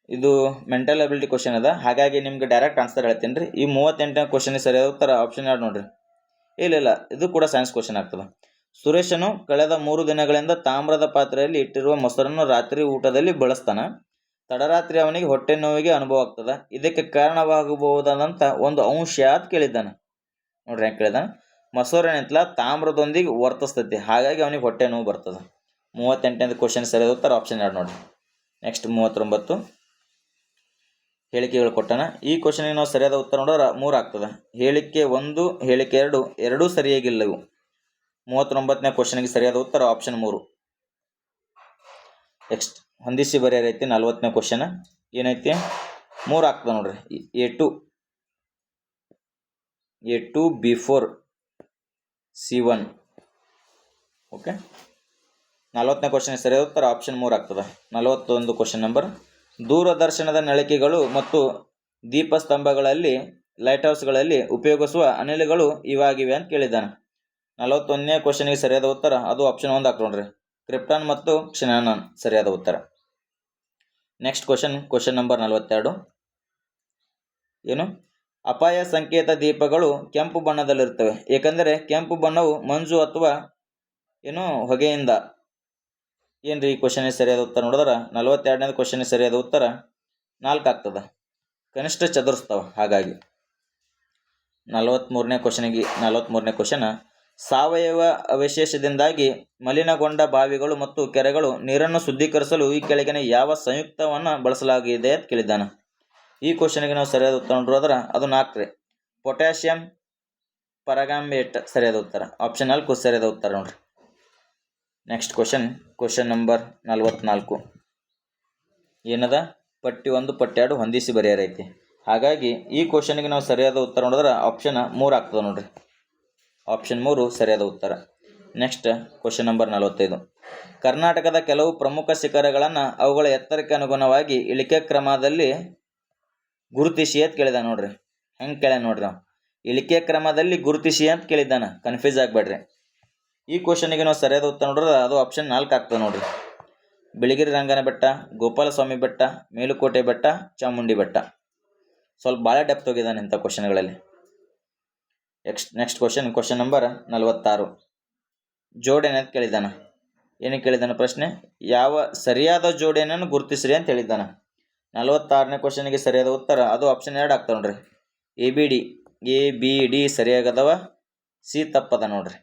ಇದು ಮೆಂಟಲ್ ಅಬಿಲಿಟಿ ಕ್ವಶನ್ ಅದ, ಹಾಗಾಗಿ ನಿಮ್ಗೆ ಡೈರೆಕ್ಟ್ ಆನ್ಸರ್ ಹೇಳ್ತೀನಿ ರೀ. ಈ 38ನೇ ಕ್ವಶನ್ಗೆ ಸರಿಯಾದ ಉತ್ತರ ಆಪ್ಷನ್ 2 ನೋಡ್ರಿ. ಇಲ್ಲ, ಇದು ಕೂಡ ಸೈನ್ಸ್ ಕ್ವಶನ್ ಆಗ್ತದೆ. ಸುರೇಶನು ಕಳೆದ 3 ದಿನಗಳಿಂದ ತಾಮ್ರದ ಪಾತ್ರೆಯಲ್ಲಿ ಇಟ್ಟಿರುವ ಮೊಸರನ್ನು ರಾತ್ರಿ ಊಟದಲ್ಲಿ ಬಳಸ್ತಾನೆ. ತಡರಾತ್ರಿ ಅವನಿಗೆ ಹೊಟ್ಟೆ ನೋವಿಗೆ ಅನುಭವ ಆಗ್ತದೆ. ಇದಕ್ಕೆ ಕಾರಣವಾಗಬಹುದಾದಂಥ ಒಂದು ಅಂಶ ಅಂತ ಕೇಳಿದ್ದಾನೆ ನೋಡ್ರಿ. ಹೆಂಗೆ ಕೇಳಿದಾನೆ, ಮೊಸರಿನಿಂತಲ ತಾಮ್ರದೊಂದಿಗೆ ವರ್ತಿಸ್ತೈತಿ, ಹಾಗಾಗಿ ಅವನಿಗೆ ಹೊಟ್ಟೆ ನೋವು ಬರ್ತದೆ. 38ನೇ ಕ್ವಶನ್ ಸರಿಯಾದ ಉತ್ತರ ಆಪ್ಷನ್ 2 ನೋಡ್ರಿ. ನೆಕ್ಸ್ಟ್ 39. ಹೇಳಿಕೆಗಳು ಕೊಟ್ಟಾನ. ಈ ಕ್ವಶನ್ಗೆ ನಾವು ಸರಿಯಾದ ಉತ್ತರ ನೋಡಿದ್ರೆ 3 ಆಗ್ತದೆ. ಹೇಳಿಕೆ 1, ಹೇಳಿಕೆ 2 ಎರಡೂ ಸರಿಯಾಗಿಲ್ಲವು. 39ನೇ ಕ್ವಶನ್ಗೆ ಸರಿಯಾದ ಉತ್ತರ ಆಪ್ಷನ್ 3. ನೆಕ್ಸ್ಟ್ ಹೊಂದಿಸಿ ಬರೆಯರೈತಿ 40ನೇ ಕ್ವಶನ್ ಏನೈತಿ, 3 ಆಗ್ತದೆ ನೋಡ್ರಿ, A2 B4 C1. Okay, 40ನೇ question ಸರಿಯಾದ ಉತ್ತರ ಆಪ್ಷನ್ 3 ಆಗ್ತದೆ. 41 ಕ್ವಶನ್ ನಂಬರ್. ದೂರದರ್ಶನದ ನಳಿಕೆಗಳು ಮತ್ತು ದೀಪಸ್ತಂಭಗಳಲ್ಲಿ ಲೈಟ್ ಹೌಸ್ಗಳಲ್ಲಿ ಉಪಯೋಗಿಸುವ ಅನಿಲಗಳು ಇವಾಗಿವೆ ಅಂತ ಕೇಳಿದ್ದಾನೆ. 41ನೇ ಕ್ವಶನ್ಗೆ ಸರಿಯಾದ ಉತ್ತರ ಅದು ಆಪ್ಷನ್ 1 ಆಗ್ತದೆ ನೋಡ್ರಿ, ಕ್ರಿಪ್ಟಾನ್ ಮತ್ತು ಕ್ಸಿನಾನ್ ಸರಿಯಾದ ಉತ್ತರ. Next question number 42. ಏನು, ಅಪಾಯ ಸಂಕೇತ ದೀಪಗಳು ಕೆಂಪು ಬಣ್ಣದಲ್ಲಿರ್ತವೆ ಏಕೆಂದರೆ ಕೆಂಪು ಬಣ್ಣವು ಮಂಜು ಅಥವಾ ಹೊಗೆಯಿಂದ. ಏನ್ರಿ ಈ ಕ್ವಶನ್ಗೆ ಸರಿಯಾದ ಉತ್ತರ ನೋಡಿದ್ರೆ 42ನೇ ಕ್ವಶನ್ಗೆ ಸರಿಯಾದ ಉತ್ತರ 4 ಆಗ್ತದೆ, ಕನಿಷ್ಠ ಚದುರಿಸ್ತಾವ ಹಾಗಾಗಿ. 43ನೇ ಕ್ವಶನ್. ಸಾವಯವ ಅವಶೇಷದಿಂದಾಗಿ ಮಲಿನಗೊಂಡ ಬಾವಿಗಳು ಮತ್ತು ಕೆರೆಗಳು ನೀರನ್ನು ಶುದ್ಧೀಕರಿಸಲು ಈ ಕೆಳಗಿನ ಯಾವ ಸಂಯುಕ್ತವನ್ನು ಬಳಸಲಾಗಿದೆ ಅಂತ ಕೇಳಿದ್ದಾನೆ. ಈ ಕ್ವಶನ್ಗೆ ನಾವು ಸರಿಯಾದ ಉತ್ತರ ನೋಡಿದ್ರೆ ಅದು 4 ಪೊಟ್ಯಾಷಿಯಂ ಪರಗಾಂಬೇಟ್ ಸರಿಯಾದ ಉತ್ತರ. ಆಪ್ಷನ್ 4 ಸರಿಯಾದ ಉತ್ತರ ನೋಡ್ರಿ. Next question number 44. ಏನದ, ಪಟ್ಟಿ 1 ಪಟ್ಟಿ 2 ಹೊಂದಿಸಿ ಬರೆಯರೈತಿ. ಹಾಗಾಗಿ ಈ ಕ್ವಶನ್ಗೆ ನಾವು ಸರಿಯಾದ ಉತ್ತರ ನೋಡಿದ್ರೆ ಆಪ್ಷನ್ 3 ಆಗ್ತದೆ ನೋಡ್ರಿ, ಆಪ್ಷನ್ 3 ಸರಿಯಾದ ಉತ್ತರ. Next question number 45. ಕರ್ನಾಟಕದ ಕೆಲವು ಪ್ರಮುಖ ಶಿಖರಗಳನ್ನು ಅವುಗಳ ಎತ್ತರಕ್ಕೆ ಅನುಗುಣವಾಗಿ ಇಳಿಕೆ ಕ್ರಮದಲ್ಲಿ ಗುರುತಿಸಿ ಅಂತ ಕೇಳಿದಾನೆ ನೋಡ್ರಿ. ಹೆಂಗೆ ಕೇಳ್ಯಾನ ನೋಡ್ರಿ, ನಾವು ಇಳಿಕೆ ಕ್ರಮದಲ್ಲಿ ಗುರುತಿಸಿ ಅಂತ ಕೇಳಿದ್ದಾನೆ, ಕನ್ಫ್ಯೂಸ್ ಆಗಬೇಡ್ರಿ. ಈ ಕ್ವಶನ್ಗೆ ನಾವು ಸರಿಯಾದ ಉತ್ತರ ನೋಡಿದ್ರೆ ಅದು ಆಪ್ಷನ್ 4 ಆಗ್ತದೆ ನೋಡ್ರಿ, ಬಿಳಿಗಿರಿ ರಂಗನ ಬೆಟ್ಟ, ಗೋಪಾಲಸ್ವಾಮಿ ಬೆಟ್ಟ, ಮೇಲುಕೋಟೆ ಬೆಟ್ಟ, ಚಾಮುಂಡಿ ಬೆಟ್ಟ. ಸ್ವಲ್ಪ ಭಾಳ ಡೆಪ್ತ್ ಹೋಗಿದ್ದಾನೆ ಇಂಥ ಕ್ವಶನ್ಗಳಲ್ಲಿ. Next question number 46. ಜೋಡಣೆ ಅಂತ ಕೇಳಿದ್ದಾನೆ. ಏನಕ್ಕೆ ಕೇಳಿದ್ದಾನೆ ಪ್ರಶ್ನೆ, ಯಾವ ಸರಿಯಾದ ಜೋಡಣೆಯನ್ನು ಗುರುತಿಸ್ರಿ ಅಂತ ಹೇಳಿದ್ದಾನೆ. 46ನೇ ಕ್ವಶನ್ಗೆ ಸರಿಯಾದ ಉತ್ತರ ಅದು ಆಪ್ಷನ್ 2 ಆಗ್ತಾವೆ ನೋಡ್ರಿ. ಎ ಬಿ ಡಿ ಸರಿಯಾಗದವ, ಸಿ ತಪ್ಪದ ನೋಡ್ರಿ.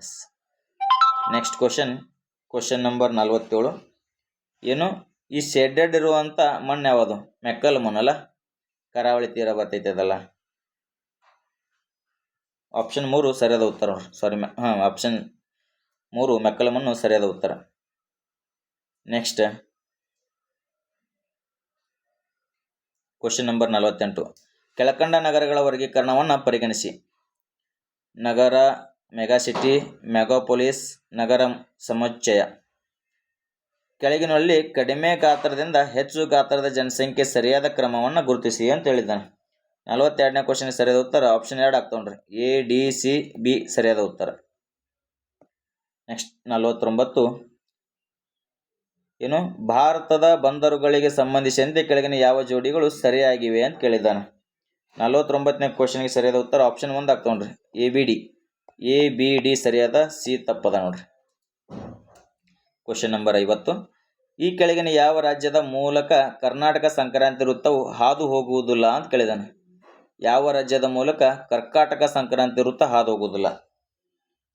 ಎಸ್. Next question number 47. ಏನು ಈ ಶೆಡೆಡ್ ಇರುವಂಥ ಮಣ್ಣು ಯಾವುದು? ಮೆಕ್ಕಲು ಮಣ್ಣಲ್ಲ, ಕರಾವಳಿ ತೀರ ಬರ್ತೈತೆ ಅದಲ್ಲ. ಆಪ್ಷನ್ 3 ಸರಿಯಾದ ಉತ್ತರ ನೋಡ್ರಿ. ಆಪ್ಷನ್ 3 ಮೆಕ್ಕಲು ಮಣ್ಣು ಸರಿಯಾದ ಉತ್ತರ. Next question number 48. ಕೆಳಕಂಡ ನಗರಗಳ ವರ್ಗೀಕರಣವನ್ನು ಪರಿಗಣಿಸಿ. ನಗರ, ಮೆಗಾಸಿಟಿ, ಮೆಗಾಪೊಲಿಸ್, ನಗರ ಸಮುಚ್ಚಯ. ಕೆಳಗಿನಲ್ಲಿ ಕಡಿಮೆ ಗಾತ್ರದಿಂದ ಹೆಚ್ಚು ಗಾತ್ರದ ಜನಸಂಖ್ಯೆ ಸರಿಯಾದ ಕ್ರಮವನ್ನು ಗುರುತಿಸಿ ಅಂತ ಹೇಳಿದ್ದಾನೆ. 42ನೇ ಕ್ವಶನ್ ಸರಿಯಾದ ಉತ್ತರ ಆಪ್ಷನ್ 2 ಆಗ್ತಾವೆ ನೋಡ್ರಿ. A, D, C, B ಸರಿಯಾದ ಉತ್ತರ. ನೆಕ್ಸ್ಟ್ 49. ಏನು ಭಾರತದ ಬಂದರುಗಳಿಗೆ ಸಂಬಂಧಿಸಿದಂತೆ ಕೆಳಗಿನ ಯಾವ ಜೋಡಿಗಳು ಸರಿಯಾಗಿವೆ ಅಂತ ಕೇಳಿದ್ದಾನೆ. 49ನೇ ಕ್ವಶನ್ಗೆ ಸರಿಯಾದ ಉತ್ತರ ಆಪ್ಷನ್ 1 ಆಗ್ತಾವೆ ನೋಡ್ರಿ. A, B, D ಸರಿಯಾದ, ಸಿ ತಪ್ಪದ ನೋಡ್ರಿ. Question number 50. ಈ ಕೆಳಗಿನ ಯಾವ ರಾಜ್ಯದ ಮೂಲಕ ಕರ್ನಾಟಕ ಸಂಕ್ರಾಂತಿ ವೃತ್ತವು ಹಾದು ಹೋಗುವುದಿಲ್ಲ ಅಂತ ಕೇಳಿದಾನೆ. ಯಾವ ರಾಜ್ಯದ ಮೂಲಕ ಕರ್ನಾಟಕ ಸಂಕ್ರಾಂತಿ ವೃತ್ತ ಹಾದು ಹೋಗುವುದಿಲ್ಲ?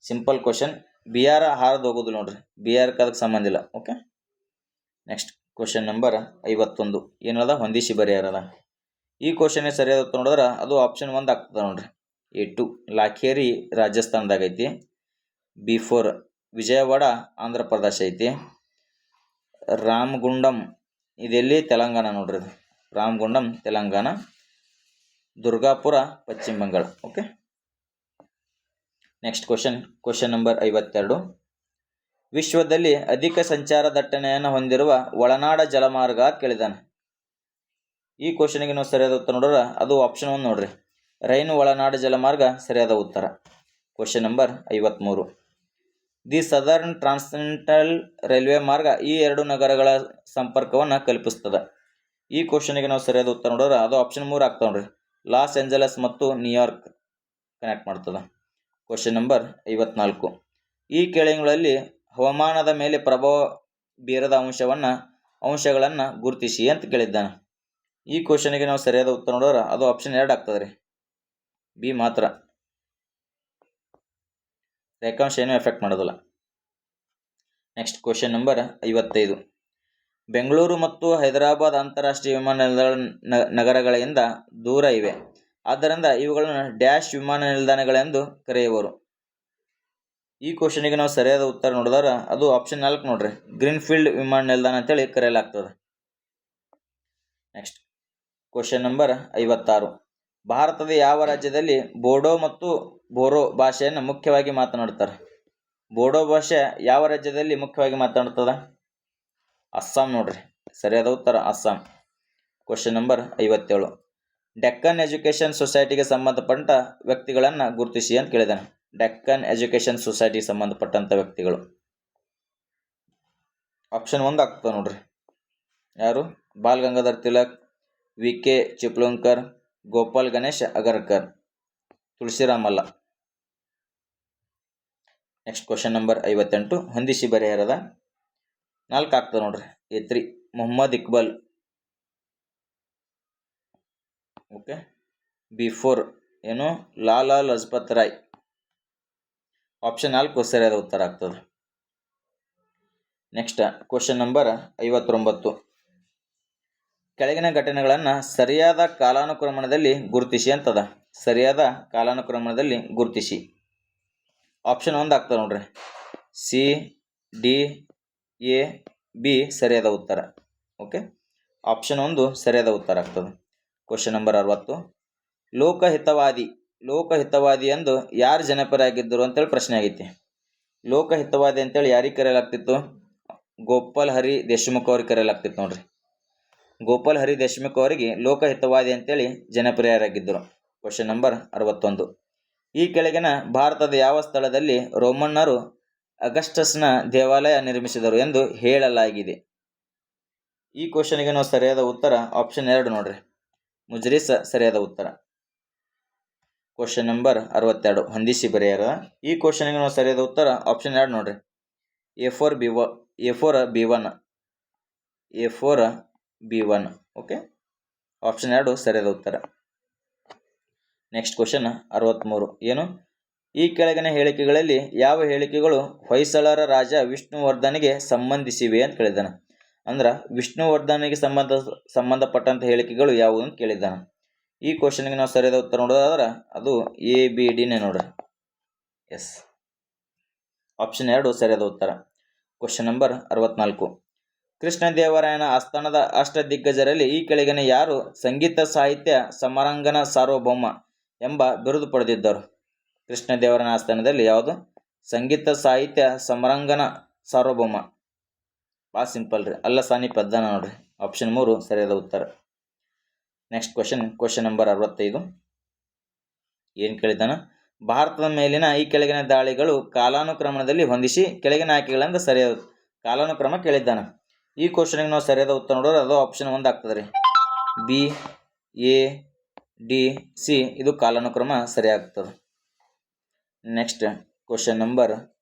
Simple question. ಬಿಹಾರ ಹಾದು ಹೋಗುದಿಲ್ಲ ನೋಡ್ರಿ, ಬಿಹಾರಕ್ಕೆ ಅದಕ್ಕೆ ಸಂಬಂಧ ಇಲ್ಲ. ಓಕೆ. Next question number 51. ಏನದ? ಹೊಂದಿಸಿ ಬರೆಯರದ. ಈ ಕ್ವಶನ್ ಸರಿಯಾದ ಉತ್ತರ ನೋಡಿದ್ರೆ ಅದು ಆಪ್ಷನ್ 1 ಆಗ್ತದೆ ನೋಡ್ರಿ. A2 ಲಾಖೇರಿ ರಾಜಸ್ಥಾನದಾಗ ಐತಿ. B4 ವಿಜಯವಾಡ ಆಂಧ್ರ ಪ್ರದೇಶ ಐತಿ. ರಾಮಗುಂಡಂ ಇದೆಲ್ಲಿ? ತೆಲಂಗಾಣ ನೋಡ್ರಿ. ಇದು ರಾಮಗುಂಡಂ ತೆಲಂಗಾಣ. ದುರ್ಗಾಪುರ ಪಶ್ಚಿಮ Bengal. Okay. Next question number 52. ವಿಶ್ವದಲ್ಲಿ ಅಧಿಕ ಸಂಚಾರ ದಟ್ಟಣೆಯನ್ನು ಹೊಂದಿರುವ ಒಳನಾಡ ಜಲಮಾರ್ಗ ಅಂತ ಕೇಳಿದಾನೆ. ಈ ಕ್ವಶನ್ಗೆ ನಾವು ಸರಿಯಾದ ಉತ್ತರ ನೋಡಿದ್ರೆ ಅದು ಆಪ್ಷನ್ 1 ನೋಡ್ರಿ. ರೈನ್ ಒಳನಾಡ ಜಲಮಾರ್ಗ ಸರಿಯಾದ ಉತ್ತರ. Question number 53. The southern transcontinental railway ಮಾರ್ಗ ಈ 2 ನಗರಗಳ ಸಂಪರ್ಕವನ್ನು ಕಲ್ಪಿಸ್ತದೆ. ಈ ಕ್ವಶನ್ಗೆ ನಾವು ಸರಿಯಾದ ಉತ್ತರ ನೋಡಿದ್ರೆ ಅದು ಆಪ್ಷನ್ 3 ಆಗ್ತಾವೆ ನೋಡ್ರಿ. ಲಾಸ್ ಏಂಜಲಸ್ ಮತ್ತು ನ್ಯೂಯಾರ್ಕ್ ಕನೆಕ್ಟ್ ಮಾಡ್ತದೆ. Question number 54. ಈ ಕೆಳಗಳಲ್ಲಿ ಹವಾಮಾನದ ಮೇಲೆ ಪ್ರಭಾವ ಬೀರದ ಅಂಶಗಳನ್ನು ಗುರುತಿಸಿ ಅಂತ ಕೇಳಿದ್ದಾನೆ. ಈ ಕ್ವಶನ್ಗೆ ನಾವು ಸರಿಯಾದ ಉತ್ತರ ನೋಡಿದ್ರೆ ಅದು ಆಪ್ಷನ್ 2 ಆಗ್ತದೆ ರೀ. ಬಿ ಮಾತ್ರ. ರೇಖಾಂಶ ಏನೂ ಎಫೆಕ್ಟ್ ಮಾಡೋದಿಲ್ಲ. Next question number 55. ಬೆಂಗಳೂರು ಮತ್ತು ಹೈದರಾಬಾದ್ ಅಂತಾರಾಷ್ಟ್ರೀಯ ವಿಮಾನ ನಿಲ್ದಾಣ ನಗರಗಳಿಂದ ದೂರ ಇವೆ, ಆದ್ದರಿಂದ ಇವುಗಳನ್ನು ಡ್ಯಾಶ್ ವಿಮಾನ ನಿಲ್ದಾಣಗಳೆಂದು ಕರೆಯುವರು. ಈ ಕ್ವಶನ್ಗೆ ನಾವು ಸರಿಯಾದ ಉತ್ತರ ನೋಡಿದ್ರೆ ಅದು ಆಪ್ಷನ್ 4 ನೋಡ್ರಿ. ಗ್ರೀನ್ಫೀಲ್ಡ್ ವಿಮಾನ ನಿಲ್ದಾಣ ಅಂತೇಳಿ ಕರೆಯಲಾಗ್ತದೆ. Next question number 56. ಭಾರತದ ಯಾವ ರಾಜ್ಯದಲ್ಲಿ ಬೋಡೋ ಮತ್ತು ಬೋರೋ ಭಾಷೆಯನ್ನು ಮುಖ್ಯವಾಗಿ ಮಾತನಾಡುತ್ತಾರೆ? ಬೋಡೋ ಭಾಷೆ ಯಾವ ರಾಜ್ಯದಲ್ಲಿ ಮುಖ್ಯವಾಗಿ ಮಾತನಾಡ್ತದ? ಅಸ್ಸಾಂ ನೋಡ್ರಿ. ಸರಿಯಾದ ಉತ್ತರ Assam. Question number 57. Deccan education ಸೊಸೈಟಿಗೆ ಸಂಬಂಧಪಟ್ಟ ವ್ಯಕ್ತಿಗಳನ್ನು ಗುರುತಿಸಿ ಅಂತ ಕೇಳಿದಾನೆ. ಡೆಕ್ಕನ್ ಎಜುಕೇಷನ್ ಸೊಸೈಟಿಗೆ ಸಂಬಂಧಪಟ್ಟಂಥ ವ್ಯಕ್ತಿಗಳು ಆಪ್ಷನ್ 1 ಆಗ್ತದೆ ನೋಡ್ರಿ. ಯಾರು? Bal Gangadhar Tilak, V K. Chiplunkar, Gopal Ganesh Agarkar, Tulsiram Malla. Next question number 58. ಹೊಂದಿಸಿ ಬರೆಯರದ 4 ಆಗ್ತದೆ ನೋಡ್ರಿ. A3 Mohammed Iqbal. Okay. B4 ಏನು? ಲಾಲಾ ಲಜಪತ್ ರಾಯ್. ಆಪ್ಷನ್ 4 ಸರಿಯಾದ ಉತ್ತರ ಆಗ್ತದೆ. Next question number 59. ಕೆಳಗಿನ ಘಟನೆಗಳನ್ನು ಸರಿಯಾದ ಕಾಲಾನುಕ್ರಮದಲ್ಲಿ ಗುರುತಿಸಿ ಅಂತದ. ಸರಿಯಾದ ಕಾಲಾನುಕ್ರಮದಲ್ಲಿ ಗುರುತಿಸಿ. ಆಪ್ಷನ್ 1 ಆಗ್ತದೆ ನೋಡ್ರಿ. ಸಿ, ಡಿ, ಎ, ಬಿ ಸರಿಯಾದ ಉತ್ತರ. ಓಕೆ. ಆಪ್ಷನ್ 1 ಸರಿಯಾದ ಉತ್ತರ ಆಗ್ತದೆ. Question number 60. ಲೋಕಹಿತವಾದಿ ಎಂದು ಯಾರು ಜನಪ್ರಿಯರಾಗಿದ್ದರು ಅಂತೇಳಿ ಪ್ರಶ್ನೆ ಆಗೈತಿ. ಲೋಕಹಿತವಾದಿ ಅಂತೇಳಿ ಯಾರಿಗೆ ಕರೆಯಲಾಗ್ತಿತ್ತು? ಗೋಪಾಲ್ ಹರಿ ದೇಶಮುಖ್ ಅವ್ರಿಗೆ ಕರೆಯಲಾಗ್ತಿತ್ತು ನೋಡ್ರಿ. ಗೋಪಾಲ್ ಹರಿ ದೇಶಮುಖ್ ಅವರಿಗೆ ಲೋಕಹಿತವಾದಿ ಅಂತೇಳಿ ಜನಪ್ರಿಯರಾಗಿದ್ದರು. Question number 61. ಈ ಕೆಳಗಿನ ಭಾರತದ ಯಾವ ಸ್ಥಳದಲ್ಲಿ ರೋಮನ್ನರು ಅಗಸ್ಟಸ್ನ ದೇವಾಲಯ ನಿರ್ಮಿಸಿದರು ಎಂದು ಹೇಳಲಾಗಿದೆ? ಈ ಕ್ವಶನ್ಗೆ ನಾವು ಸರಿಯಾದ ಉತ್ತರ ಆಪ್ಷನ್ 2 ನೋಡ್ರಿ. ಮುಜ್ರಿಸ್ ಸರಿಯಾದ ಉತ್ತರ. Question number 62. ಹೊಂದಿಸಿ ಬರೆಯರ. ಈ ಕ್ವಶನ್ಗೆ ನಾವು ಸರಿಯಾದ ಉತ್ತರ ಆಪ್ಷನ್ 2 ನೋಡ್ರಿ. A4 B1. A4 B1. Okay, option 2 ಸರಿಯಾದ ಉತ್ತರ. Next question 63. ಏನು? ಈ ಕೆಳಗಿನ ಹೇಳಿಕೆಗಳಲ್ಲಿ ಯಾವ ಹೇಳಿಕೆಗಳು ಹೊಯ್ಸಳರ ರಾಜ ವಿಷ್ಣುವರ್ಧನಿಗೆ ಸಂಬಂಧಿಸಿವೆ ಅಂತ ಕೇಳಿದ್ದಾನೆ. ಅಂದ್ರೆ ವಿಷ್ಣುವರ್ಧನಿಗೆ ಸಂಬಂಧಪಟ್ಟಂತ ಹೇಳಿಕೆಗಳು ಯಾವುವು ಅಂತ ಕೇಳಿದ್ದಾನೆ. ಈ ಕ್ವಶನ್ಗೆ ನಾವು ಸರಿಯಾದ ಉತ್ತರ ನೋಡೋದಾದ್ರೆ ಅದು ABDನೇ ನೋಡ್ರಿ. ಎಸ್, ಆಪ್ಷನ್ 2 ಸರಿಯಾದ ಉತ್ತರ. Question number 64. ಕೃಷ್ಣದೇವರಾಯನ ಆಸ್ಥಾನದ ಅಷ್ಟದಿಗ್ಗಜರಲ್ಲಿ ಈ ಕೆಳಗಿನ ಯಾರು ಸಂಗೀತ ಸಾಹಿತ್ಯ ಸಮರಾಂಗಣ ಸಾರ್ವಭೌಮ ಎಂಬ ಬಿರುದು ಪಡೆದಿದ್ದರು? ಕೃಷ್ಣದೇವರಾಯನ ಆಸ್ಥಾನದಲ್ಲಿ ಯಾವುದು? ಸಂಗೀತ ಸಾಹಿತ್ಯ ಸಮರಾಂಗಣ ಸಾರ್ವಭೌಮ. ಭಾಳ ಸಿಂಪಲ್ ರೀ, ಅಲ್ಲ ಸಾನಿ ಪದ್ಧನ ನೋಡ್ರಿ. ಆಪ್ಷನ್ 3 ಸರಿಯಾದ ಉತ್ತರ. Next question number 65. ಏನು ಕೇಳಿದ್ದಾನ? ಭಾರತದ ಮೇಲಿನ ಈ ಕೆಳಗಿನ ದಾಳಿಗಳು ಕಾಲಾನುಕ್ರಮದಲ್ಲಿ ಹೊಂದಿಸಿ ಕೆಳಗಿನ ಆಯ್ಕೆಗಳಿಂದ ಸರಿಯಾದ ಕಾಲಾನುಕ್ರಮ ಕೇಳಿದ್ದಾನ. ಈ ಕ್ವಶನ್ಗೆ ನಾವು ಸರಿಯಾದ ಉತ್ತರ ನೋಡಿದ್ರೆ ಅದು ಆಪ್ಷನ್ 1 ಆಗ್ತದೆ ರೀ. BADC ಇದು ಕಾಲಾನುಕ್ರಮ ಸರಿಯಾಗ್ತದೆ. Next question number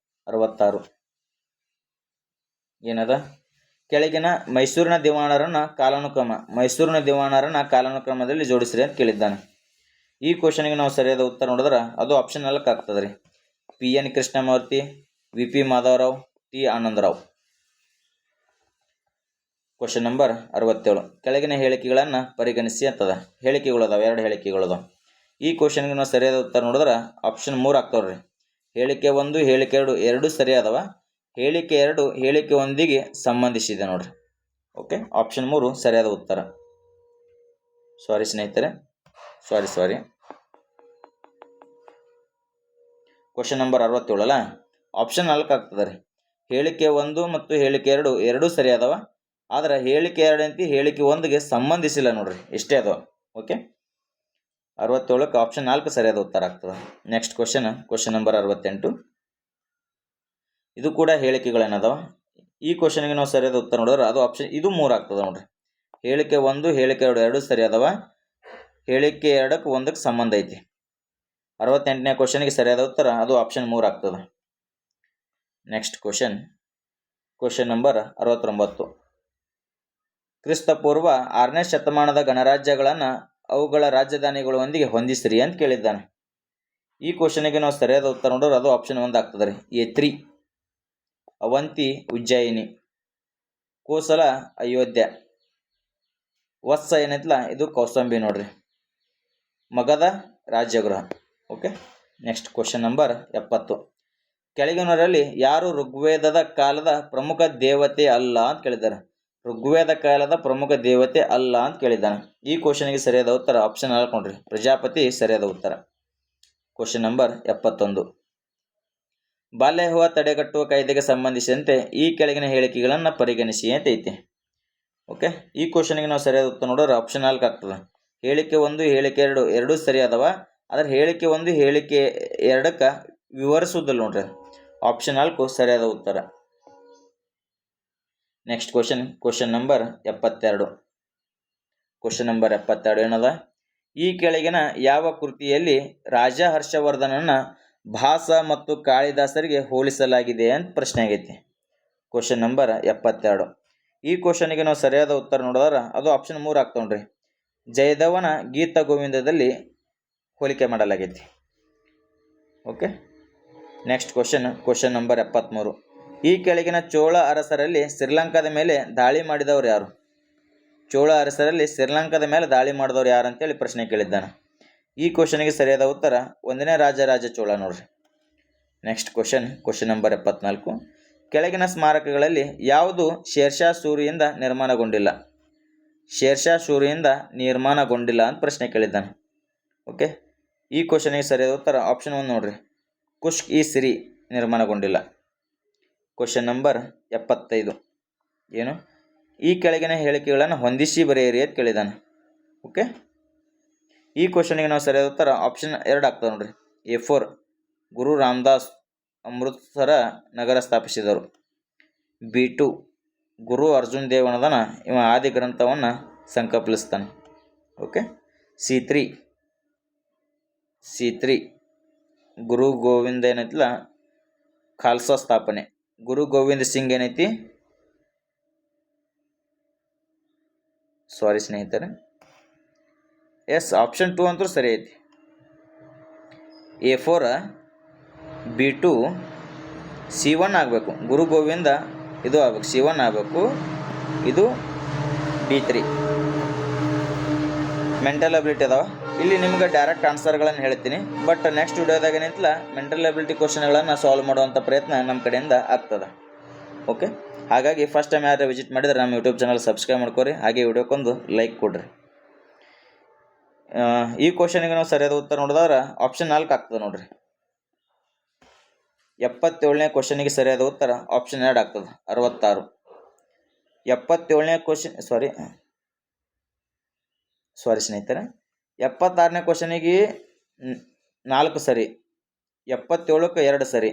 66. ಏನದ? ಕೆಳಗಿನ ಮೈಸೂರಿನ ದಿವಾಣರನ್ನ ಕಾಲಾನುಕ್ರಮದಲ್ಲಿ ಜೋಡಿಸ್ರಿ ಅಂತ ಕೇಳಿದ್ದಾನೆ. ಈ ಕ್ವಶನ್ಗೆ ನಾವು ಸರಿಯಾದ ಉತ್ತರ ನೋಡಿದ್ರೆ ಅದು ಆಪ್ಷನ್ 4 ಆಗ್ತದೆ ರೀ. PN Krishnamurthy, VP Madhavrao, T Anandrao. Question number 67. ಕೆಳಗಿನ ಹೇಳಿಕೆಗಳನ್ನು ಪರಿಗಣಿಸಿ ಅಂತದ. ಹೇಳಿಕೆಗಳು ಅದಾವೆ, 2 ಹೇಳಿಕೆಗಳು ಅದಾವೆ. ಈ ಕ್ವಶನ್ಗೆ ನಾವು ಸರಿಯಾದ ಉತ್ತರ ನೋಡಿದ್ರೆ ಆಪ್ಷನ್ 3 ಆಗ್ತಾವ್ರಿ. ಹೇಳಿಕೆ 1, ಹೇಳಿಕೆ 2 ಎರಡೂ ಸರಿಯಾದವ. ಹೇಳಿಕೆ 2 ಹೇಳಿಕೆ 1ಗೆ ಸಂಬಂಧಿಸಿದೆ ನೋಡ್ರಿ. ಓಕೆ, ಆಪ್ಷನ್ 3 ಸರಿಯಾದ ಉತ್ತರ. ಸಾರಿ ಸ್ನೇಹಿತರೆ, ಸಾರಿ. ಕ್ವಶನ್ ನಂಬರ್ 67 ಅಲ್ಲ, ಆಪ್ಷನ್ 4 ಆಗ್ತದೆ ರೀ. ಹೇಳಿಕೆ 1 ಮತ್ತು ಹೇಳಿಕೆ 2 ಎರಡೂ ಸರಿಯಾದವ. ಆದ್ರೆ ಹೇಳಿಕೆ 2 ಅಂತ ಹೇಳಿಕೆ 1ಗೆ ಸಂಬಂಧಿಸಿಲ್ಲ ನೋಡ್ರಿ, ಇಷ್ಟೇ ಅದಾವ. ಓಕೆ, 67ಕ್ಕೆ ಆಪ್ಷನ್ 4 ಸರಿಯಾದ ಉತ್ತರ ಆಗ್ತದೆ. Next question number 68. ಇದು ಕೂಡ ಹೇಳಿಕೆಗಳೇನದಾವ. ಈ ಕ್ವಶನ್ಗೆ ನಾವು ಸರಿಯಾದ ಉತ್ತರ ನೋಡಿದ್ರೆ ಅದು ಆಪ್ಷನ್ ಇದು 3 ಆಗ್ತದೆ ನೋಡ್ರಿ. ಹೇಳಿಕೆ 1, ಹೇಳಿಕೆ 2 ಎರಡೂ ಸರಿಯಾದವ. ಹೇಳಿಕೆ 2ಕ್ಕೆ 1ಕ್ಕೆ ಸಂಬಂಧ ಐತಿ. 68ನೇ ಕ್ವಶನ್ಗೆ ಸರಿಯಾದ ಉತ್ತರ ಅದು ಆಪ್ಷನ್ 3 ಆಗ್ತದೆ. Next question number 69. ಕ್ರಿಸ್ತಪೂರ್ವ 6ನೇ ಶತಮಾನದ ಗಣರಾಜ್ಯಗಳನ್ನು ಅವುಗಳ ರಾಜಧಾನಿಗಳೊಂದಿಗೆ ಹೊಂದಿಸ್ರಿ ಅಂತ ಕೇಳಿದ್ದಾನೆ. ಈ ಕ್ವಶನ್ಗೆ ನಾವು ಸರಿಯಾದ ಉತ್ತರ ನೋಡಿದ್ರೆ ಅದು ಆಪ್ಷನ್ 1 ಆಗ್ತದೆ ರೀ. A3 ಅವಂತಿ ಉಜ್ಜಯಿನಿ, ಕೋಸಲ ಅಯೋಧ್ಯ, ವತ್ಸ ಏನೈತಲ್ಲ ಇದು ಕೌಸಂಬಿ ನೋಡ್ರಿ, Magadha Rajagriha. Okay, next question number 70. ಕೆಳಗಿನವರಲ್ಲಿ ಯಾರು ಋಗ್ವೇದದ ಕಾಲದ ಪ್ರಮುಖ ದೇವತೆ ಅಲ್ಲ ಅಂತ ಕೇಳಿದ್ದಾರೆ? ಋಗ್ವೇದ ಕಾಲದ ಪ್ರಮುಖ ದೇವತೆ ಅಲ್ಲ ಅಂತ ಕೇಳಿದ್ದಾನೆ. ಈ ಕ್ವಶನ್ಗೆ ಸರಿಯಾದ ಉತ್ತರ ಆಪ್ಷನ್ 4 ನೋಡ್ರಿ, ಪ್ರಜಾಪತಿ ಸರಿಯಾದ ಉತ್ತರ. Question number 71. ಬಾಲ್ಯ ವಿವಾಹ ತಡೆಗಟ್ಟುವ ಕಾಯ್ದೆಗೆ ಸಂಬಂಧಿಸಿದಂತೆ ಈ ಕೆಳಗಿನ ಹೇಳಿಕೆಗಳನ್ನು ಪರಿಗಣಿಸಿ ಅಂತ ಐತಿ. ಓಕೆ, ಈ ಕ್ವಶನ್ಗೆ ನಾವು ಸರಿಯಾದ ಉತ್ತರ ನೋಡಿದ್ರೆ ಆಪ್ಷನ್ 4 ಆಗ್ತದೆ. ಹೇಳಿಕೆ 1, ಹೇಳಿಕೆ 2 ಎರಡೂ ಸರಿಯಾದವ. ಆದರೆ ಹೇಳಿಕೆ 1 ಹೇಳಿಕೆ 2ಕ್ಕೆ ವಿವರಿಸುವುದಿಲ್ಲ ನೋಡ್ರಿ. ಆಪ್ಷನ್ 4 ಸರಿಯಾದ ಉತ್ತರ. Next question number 72. Question number 72 ಏನದ? ಈ ಕೆಳಗಿನ ಯಾವ ಕೃತಿಯಲ್ಲಿ ರಾಜ ಹರ್ಷವರ್ಧನನ ಭಾಸ ಮತ್ತು ಕಾಳಿದಾಸರಿಗೆ ಹೋಲಿಸಲಾಗಿದೆ ಅಂತ ಪ್ರಶ್ನೆ ಆಗೈತಿ. Question number 72. ಈ ಕ್ವಶನ್ಗೆ ನಾವು ಸರಿಯಾದ ಉತ್ತರ ನೋಡಿದ್ರೆ ಅದು ಆಪ್ಷನ್ 3 ಆಗ್ತಾವ ನೋಡ್ರಿ. ಜಯದೇವನ ಗೀತ ಗೋವಿಂದದಲ್ಲಿ ಹೋಲಿಕೆ ಮಾಡಲಾಗೈತಿ. Okay, next question number 73. ಈ ಕೆಳಗಿನ ಚೋಳ ಅರಸರಲ್ಲಿ ಶ್ರೀಲಂಕಾದ ಮೇಲೆ ದಾಳಿ ಮಾಡಿದವರು ಯಾರು? ಚೋಳ ಅರಸರಲ್ಲಿ ಶ್ರೀಲಂಕಾದ ಮೇಲೆ ದಾಳಿ ಮಾಡಿದವರು ಯಾರು ಅಂತೇಳಿ ಪ್ರಶ್ನೆ ಕೇಳಿದ್ದಾನೆ. ಈ ಕ್ವಶನ್ಗೆ ಸರಿಯಾದ ಉತ್ತರ 1ನೇ ರಾಜ ಚೋಳ ನೋಡ್ರಿ. Next question number 74. ಕೆಳಗಿನ ಸ್ಮಾರಕಗಳಲ್ಲಿ ಯಾವುದು ಶೇರ್ಷಾ ಸೂರಿಯಿಂದ ನಿರ್ಮಾಣಗೊಂಡಿಲ್ಲ? ಶೇರ್ಷಾ ಸೂರಿಯಿಂದ ನಿರ್ಮಾಣಗೊಂಡಿಲ್ಲ ಅಂತ ಪ್ರಶ್ನೆ ಕೇಳಿದ್ದಾನೆ. ಓಕೆ, ಈ ಕ್ವಶನ್ಗೆ ಸರಿಯಾದ ಉತ್ತರ ಆಪ್ಷನ್ 1 ನೋಡ್ರಿ, ಕುಶ್ಕ್-ಇ-ಸಿರಿ ನಿರ್ಮಾಣಗೊಂಡಿಲ್ಲ. Question number 75. ಏನು? ಈ ಕೆಳಗಿನ ಹೇಳಿಕೆಗಳನ್ನು ಹೊಂದಿಸಿ ಬರೆಯಿರಿ ಅಂತ ಕೇಳಿದ್ದಾನೆ. ಓಕೆ, ಈ ಕ್ವಶನ್ಗೆ ನಾವು ಸರಿಯಾದ ಉತ್ತರ ಆಪ್ಷನ್ 2 ಆಗ್ತದೆ ನೋಡ್ರಿ. A4 ಗುರು ರಾಮದಾಸ್ ಅಮೃತಸರ ನಗರ ಸ್ಥಾಪಿಸಿದರು. B2 ಗುರು ಅರ್ಜುನ್ ದೇವನದನ ಇವ ಆದಿ ಗ್ರಂಥವನ್ನು ಸಂಕಲಿಸ್ತಾನೆ. ಓಕೆ, C3 ಗುರು ಗೋವಿಂದ ಏನೈತಿಲ್ಲ ಖಾಲ್ಸಾ ಸ್ಥಾಪನೆ. ಗುರು ಗೋವಿಂದ ಸಿಂಗ್ ಏನೈತಿ ಸಾರಿ ಸ್ನೇಹಿತರೆ. ಎಸ್, ಆಪ್ಷನ್ 2 ಅಂತೂ ಸರಿ ಐತಿ. A4 B2 C1 ಆಗಬೇಕು. ಗುರು ಗೋವಿಂದ ಇದು ಆಗ್ಬೇಕು, C1 ಆಗಬೇಕು. ಇದು D3. ಮೆಂಟಲ್ ಅಬಿಲಿಟಿ ಅದಾವ. ಇಲ್ಲಿ ನಿಮ್ಗೆ ಡೈರೆಕ್ಟ್ ಆನ್ಸರ್ಗಳನ್ನು ಹೇಳ್ತೀನಿ, ಬಟ್ ನೆಕ್ಸ್ಟ್ ವಿಡಿಯೋದಾಗ ಏನಿತ್ತಲ್ಲ ಮೆಂಟಲ್ ಅಬಿಲಿಟಿ ಕ್ವಶನ್ಗಳನ್ನು ಸಾಲ್ವ್ ಮಾಡುವಂಥ ಪ್ರಯತ್ನ ನಮ್ಮ ಕಡೆಯಿಂದ ಆಗ್ತದೆ. ಓಕೆ, ಹಾಗಾಗಿ ಫಸ್ಟ್ ಟೈಮ್ ಯಾರು ವಿಸಿಟ್ ಮಾಡಿದರೆ ನಮ್ಮ ಯೂಟ್ಯೂಬ್ ಚಾನಲ್ ಸಬ್ಸ್ಕ್ರೈಬ್ ಮಾಡ್ಕೊರಿ, ಹಾಗೆ ವಿಡಿಯೋಕ್ಕೊಂದು ಲೈಕ್ ಕೊಡ್ರಿ. ಈ ಕ್ವಶನಿಗೆ ನಾವು ಸರಿಯಾದ ಉತ್ತರ ನೋಡಿದ್ರೆ ಆಪ್ಷನ್ 4 ಆಗ್ತದೆ ನೋಡ್ರಿ. 77ನೇ ಕ್ವಶನಿಗೆ ಸರಿಯಾದ ಉತ್ತರ ಆಪ್ಷನ್ 2 ಆಗ್ತದೆ, 66. 77ನೇ ಕ್ವಶನ್ ಸಾರಿ ಸ್ನೇಹಿತರೆ, 76ನೇ ಕ್ವಶನಿಗೆ 4 ಸರಿ, 77ಕ್ಕೆ 2 ಸರಿ,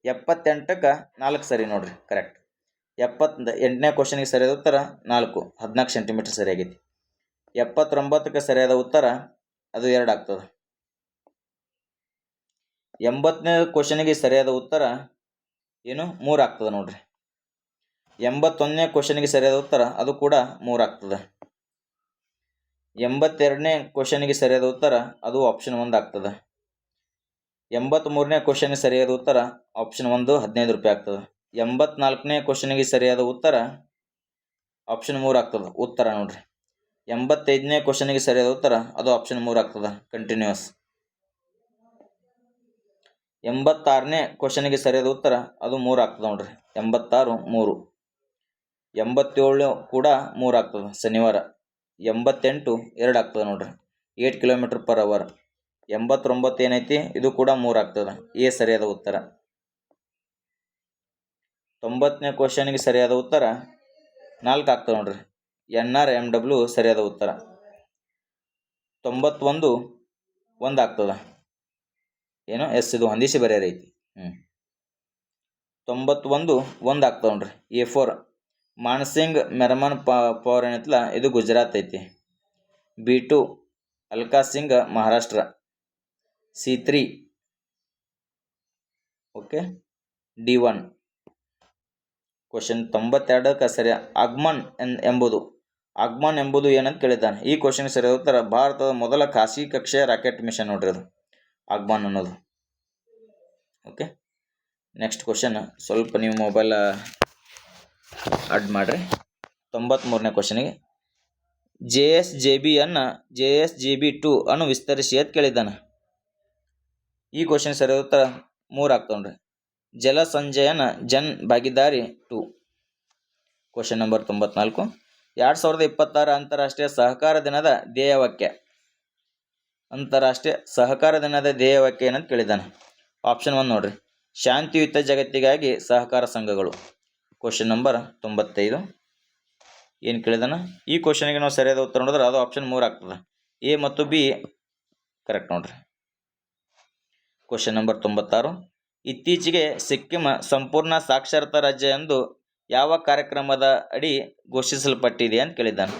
78ಕ್ಕೆ 4 ಸರಿ ನೋಡ್ರಿ, ಕರೆಕ್ಟ್. 78ನೇ ಕ್ವಶನಿಗೆ ಸರಿಯಾದ ಉತ್ತರ 4, 14 ಸೆಂಟಿಮೀಟರ್ ಸರಿಯಾಗೈತಿ. 79ಕ್ಕೆ ಸರಿಯಾದ ಉತ್ತರ ಅದು 2 ಆಗ್ತದೆ. 80ನೇ ಕ್ವಶನಿಗೆ ಸರಿಯಾದ ಉತ್ತರ ಏನು 3 ಆಗ್ತದೆ ನೋಡ್ರಿ. 81ನೇ ಕ್ವಶನಿಗೆ ಸರಿಯಾದ ಉತ್ತರ ಅದು ಕೂಡ 3 ಆಗ್ತದೆ. 82ನೇ ಕ್ವಶನಿಗೆ ಸರಿಯಾದ ಉತ್ತರ ಅದು ಆಪ್ಷನ್ 1 ಆಗ್ತದೆ. 83ನೇ ಕ್ವಶನಿಗೆ ಸರಿಯಾದ ಉತ್ತರ ಆಪ್ಷನ್ 1 15 ರೂಪಾಯಿ ಆಗ್ತದೆ. 84ನೇ ಕ್ವಶನಿಗೆ ಸರಿಯಾದ ಉತ್ತರ ಆಪ್ಷನ್ 3 ಆಗ್ತದೆ, ಉತ್ತರ ನೋಡ್ರಿ. 85ನೇ ಕ್ವಶನಿಗೆ ಸರಿಯಾದ ಉತ್ತರ ಅದು ಆಪ್ಷನ್ 3 ಆಗ್ತದೆ, ಕಂಟಿನ್ಯೂಸ್. 86ನೇ ಕ್ವಶನಿಗೆ ಸರಿಯಾದ ಉತ್ತರ ಅದು 3 ಆಗ್ತದೆ ನೋಡ್ರಿ, 86 3. 87 ಕೂಡ 3 ಆಗ್ತದೆ, ಶನಿವಾರ. 88 2 ಆಗ್ತದೆ ನೋಡ್ರಿ, 8 km/h. 89 ಏನೈತಿ ಇದು ಕೂಡ 3 ಆಗ್ತದೆ, ಎ ಸರಿಯಾದ ಉತ್ತರ. 90ನೇ ಕ್ವಶನಿಗೆ ಸರಿಯಾದ ಉತ್ತರ 4 ಆಗ್ತದೆ ನೋಡ್ರಿ, NRMW ಸರಿಯಾದ ಉತ್ತರ. 91 1 ಆಗ್ತದೆ, ಏನು ಎಸ್ ಇದು ಹೊಂದಿಸಿ ಬರೆಯರೈತಿ. 91 1 ಆಗ್ತದೆ ನೋಡ್ರಿ. A4 ಮಾನಸಿಂಗ್ ಮೆರಮನ್ ಪವರ್ ಏನೈತಲ್ಲ ಇದು ಗುಜರಾತ್ ಐತಿ. B2 Alka Singh Maharashtra. C3 okay. D1 question 92ಕ್ಕೆ ಸರಿ. ಆಗ್ಮನ್ ಎಂಬುದು ಏನಂತ ಕೇಳಿದ್ದಾನೆ. ಈ ಕ್ವಶನ್ಗೆ ಸರಿಯಾದ ಉತ್ತರ ಭಾರತದ ಮೊದಲ ಖಾಸಗಿ ಕಕ್ಷೆಯ ರಾಕೆಟ್ ಮಿಷನ್ ನೋಡ್ರಿ ಅದು ಆಗ್ಮನ್ ಅನ್ನೋದು. ಓಕೆ, ನೆಕ್ಸ್ಟ್ ಕ್ವಶನ್ ಸ್ವಲ್ಪ ನೀವು ಮೊಬೈಲ್ ಅಡ್ ಮಾಡಿರಿ. 93ನೇ ಕ್ವಶನಿಗೆ JSGB2 ಅನ್ನು ವಿಸ್ತರಿಸಿ ಅಂತ ಕೇಳಿದ್ದಾನೆ. ಈ ಕ್ವಶನ್ ಸರಿಯಾದ ಉತ್ತರ 3 ಆಗ್ತಾವ್ರಿ. ಜಲ ಸಂಚಯನ ಜನ್ ಭಾಗಿದಾರಿ 2. Question number 94. 2026 ಅಂತಾರಾಷ್ಟ್ರೀಯ ಸಹಕಾರ ದಿನದ ಧ್ಯೇಯವಾಕ್ಯ. ಅಂತಾರಾಷ್ಟ್ರೀಯ ಸಹಕಾರ ದಿನದ ಧ್ಯೇಯವಾಕ್ಯ ಏನಂತ ಕೇಳಿದ್ದಾನೆ. ಆಪ್ಷನ್ 1 ನೋಡ್ರಿ, ಶಾಂತಿಯುತ ಜಗತ್ತಿಗಾಗಿ ಸಹಕಾರ ಸಂಘಗಳು. Question number 95. ಏನು ಕೇಳಿದಾನ ಈ ಕ್ವಶನ್ಗೆ ನಾವು ಸರಿಯಾದ ಉತ್ತರ ನೋಡಿದ್ರೆ ಅದು ಆಪ್ಷನ್ 3 ಆಗ್ತದೆ, ಎ ಮತ್ತು ಬಿ ಕರೆಕ್ಟ್ ನೋಡ್ರಿ. Question number 96. ಇತ್ತೀಚೆಗೆ ಸಿಕ್ಕಿಂ ಸಂಪೂರ್ಣ ಸಾಕ್ಷರತಾ ರಾಜ್ಯ ಎಂದು ಯಾವ ಕಾರ್ಯಕ್ರಮದ ಅಡಿ ಘೋಷಿಸಲ್ಪಟ್ಟಿದೆ ಅಂತ ಕೇಳಿದ್ದಾನೆ.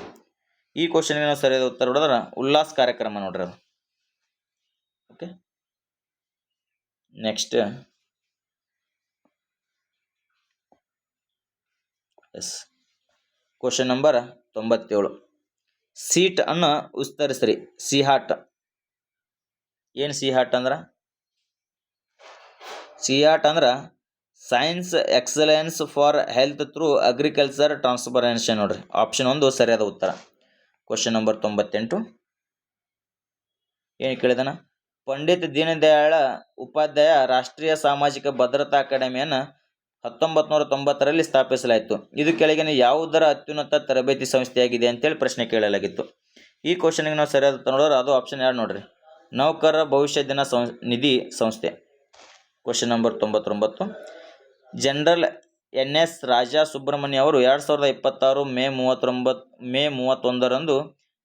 ಈ ಕ್ವಶನ್ಗೆ ನಾವು ಸರಿಯಾದ ಉತ್ತರ ನೋಡಿದ್ರೆ ಉಲ್ಲಾಸ್ ಕಾರ್ಯಕ್ರಮ ನೋಡ್ರಿ ಅದು. ಓಕೆ, ನೆಕ್ಸ್ಟ್ ಎಸ್ ಕ್ವಶನ್ ನಂಬರ್ 97. ಸೀಟ್ ಅನ್ನು ವಿಸ್ತರಿಸ್ರಿ. ಸಿಹಾಟ್ ಏನು ಸಿಹಾಟ್ ಅಂದ್ರೆ science excellence for health through agriculture transformation ನೋಡ್ರಿ. ಆಪ್ಷನ್ 1 ಸರಿಯಾದ ಉತ್ತರ. Question number 98. ಏನು ಕೇಳಿದಾನ ಪಂಡಿತ್ ದೀನದಯಾಳ ಉಪಾಧ್ಯಾಯ ರಾಷ್ಟ್ರೀಯ ಸಾಮಾಜಿಕ ಭದ್ರತಾ ಅಕಾಡೆಮಿಯನ್ನು 1990ರಲ್ಲಿ ಸ್ಥಾಪಿಸಲಾಯಿತು. ಇದು ಕೆಳಗಿನ ಯಾವುದರ ಅತ್ಯುನ್ನತ ತರಬೇತಿ ಸಂಸ್ಥೆಯಾಗಿದೆ ಅಂತೇಳಿ ಪ್ರಶ್ನೆ ಕೇಳಲಾಗಿತ್ತು. ಈ ಕ್ವಶನ್ಗೆ ನಾವು ಸರಿಯಾದ ಉತ್ತರ ನೋಡಿದ್ರೆ ಅದು ಆಪ್ಷನ್ 2 ನೋಡ್ರಿ, ನೌಕರರ ಭವಿಷ್ಯ ನಿಧಿ ಸಂಸ್ಥೆ. Question number 99. General NS Raja Subrahmanya ಅವರು 2026 ಮೇ 31ರಂದು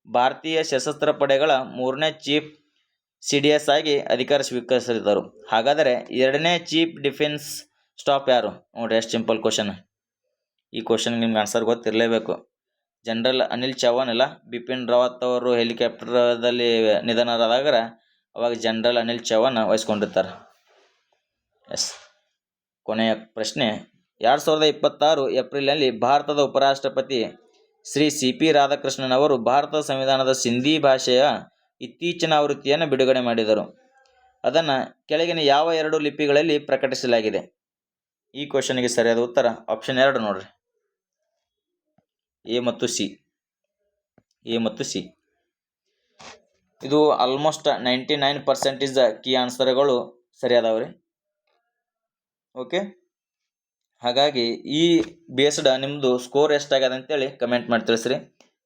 ಭಾರತೀಯ ಸಶಸ್ತ್ರ ಪಡೆಗಳ 3ನೇ ಚೀಫ್ CDS ಆಗಿ ಅಧಿಕಾರ ಸ್ವೀಕರಿಸಿದರು. ಹಾಗಾದರೆ 2ನೇ ಚೀಫ್ ಡಿಫೆನ್ಸ್ ಸ್ಟಾಫ್ ಯಾರು ನೋಡ್ರಿ. ಎಷ್ಟು ಸಿಂಪಲ್ ಕ್ವಶನ್. ಈ ಕ್ವಶನ್ಗೆ ನಿಮ್ಗೆ ಆನ್ಸರ್ ಗೊತ್ತಿರಲೇಬೇಕು. ಜನರಲ್ ಅನಿಲ್ ಚೌಹಾಣ್ ಇಲ್ಲ, ಬಿಪಿನ್ ರಾವತ್ ಅವರು ಹೆಲಿಕಾಪ್ಟರ್ದಲ್ಲಿ ನಿಧನರಾದಾಗ ಅವಾಗ ಜನರಲ್ ಅನಿಲ್ ಚೌಹಾಣ್ ವಹಿಸ್ಕೊಂಡಿರ್ತಾರೆ. ಎಸ್, ಕೊನೆಯ ಪ್ರಶ್ನೆ. 2026 ಏಪ್ರಿಲ್ನಲ್ಲಿ ಭಾರತದ ಉಪರಾಷ್ಟ್ರಪತಿ ಶ್ರೀ ಸಿ ಪಿ ರಾಧಾಕೃಷ್ಣನ್ ಅವರು ಭಾರತದ ಸಂವಿಧಾನದ ಸಿಂಧಿ ಭಾಷೆಯ ಇತ್ತೀಚಿನ ಆವೃತ್ತಿಯನ್ನು ಬಿಡುಗಡೆ ಮಾಡಿದರು. ಅದನ್ನು ಕೆಳಗಿನ ಯಾವ 2 ಲಿಪಿಗಳಲ್ಲಿ ಪ್ರಕಟಿಸಲಾಗಿದೆ? ಈ ಕ್ವಶನ್ಗೆ ಸರಿಯಾದ ಉತ್ತರ ಆಪ್ಷನ್ 2 ನೋಡ್ರಿ, ಎ ಮತ್ತು ಸಿ. ಇದು ಆಲ್ಮೋಸ್ಟ್ 99% ಕೀ ಆನ್ಸರ್ಗಳು ಸರಿಯಾದವ್ರಿ. ಓಕೆ, ಹಾಗಾಗಿ ಈ ಬೇಸ್ಡ್ ನಿಮ್ಮದು ಸ್ಕೋರ್ ಎಷ್ಟಾಗ್ಯದ ಅಂತೇಳಿ ಕಮೆಂಟ್ ಮಾಡಿ ತಿಳಿಸ್ರಿ.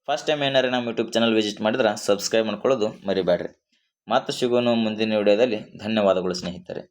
ಫಸ್ಟ್ ಟೈಮ್ ಏನಾರು ನಮ್ಮ ಯೂಟ್ಯೂಬ್ ಚಾನಲ್ ವಿಸಿಟ್ ಮಾಡಿದ್ರೆ ಸಬ್ಸ್ಕ್ರೈಬ್ ಮಾಡ್ಕೊಳ್ಳೋದು ಮರಿಬೇಡ್ರಿ. ಮತ್ತೆ ಸಿಗೋಣ ಮುಂದಿನ ವಿಡಿಯೋದಲ್ಲಿ. ಧನ್ಯವಾದಗಳು ಸ್ನೇಹಿತರೆ.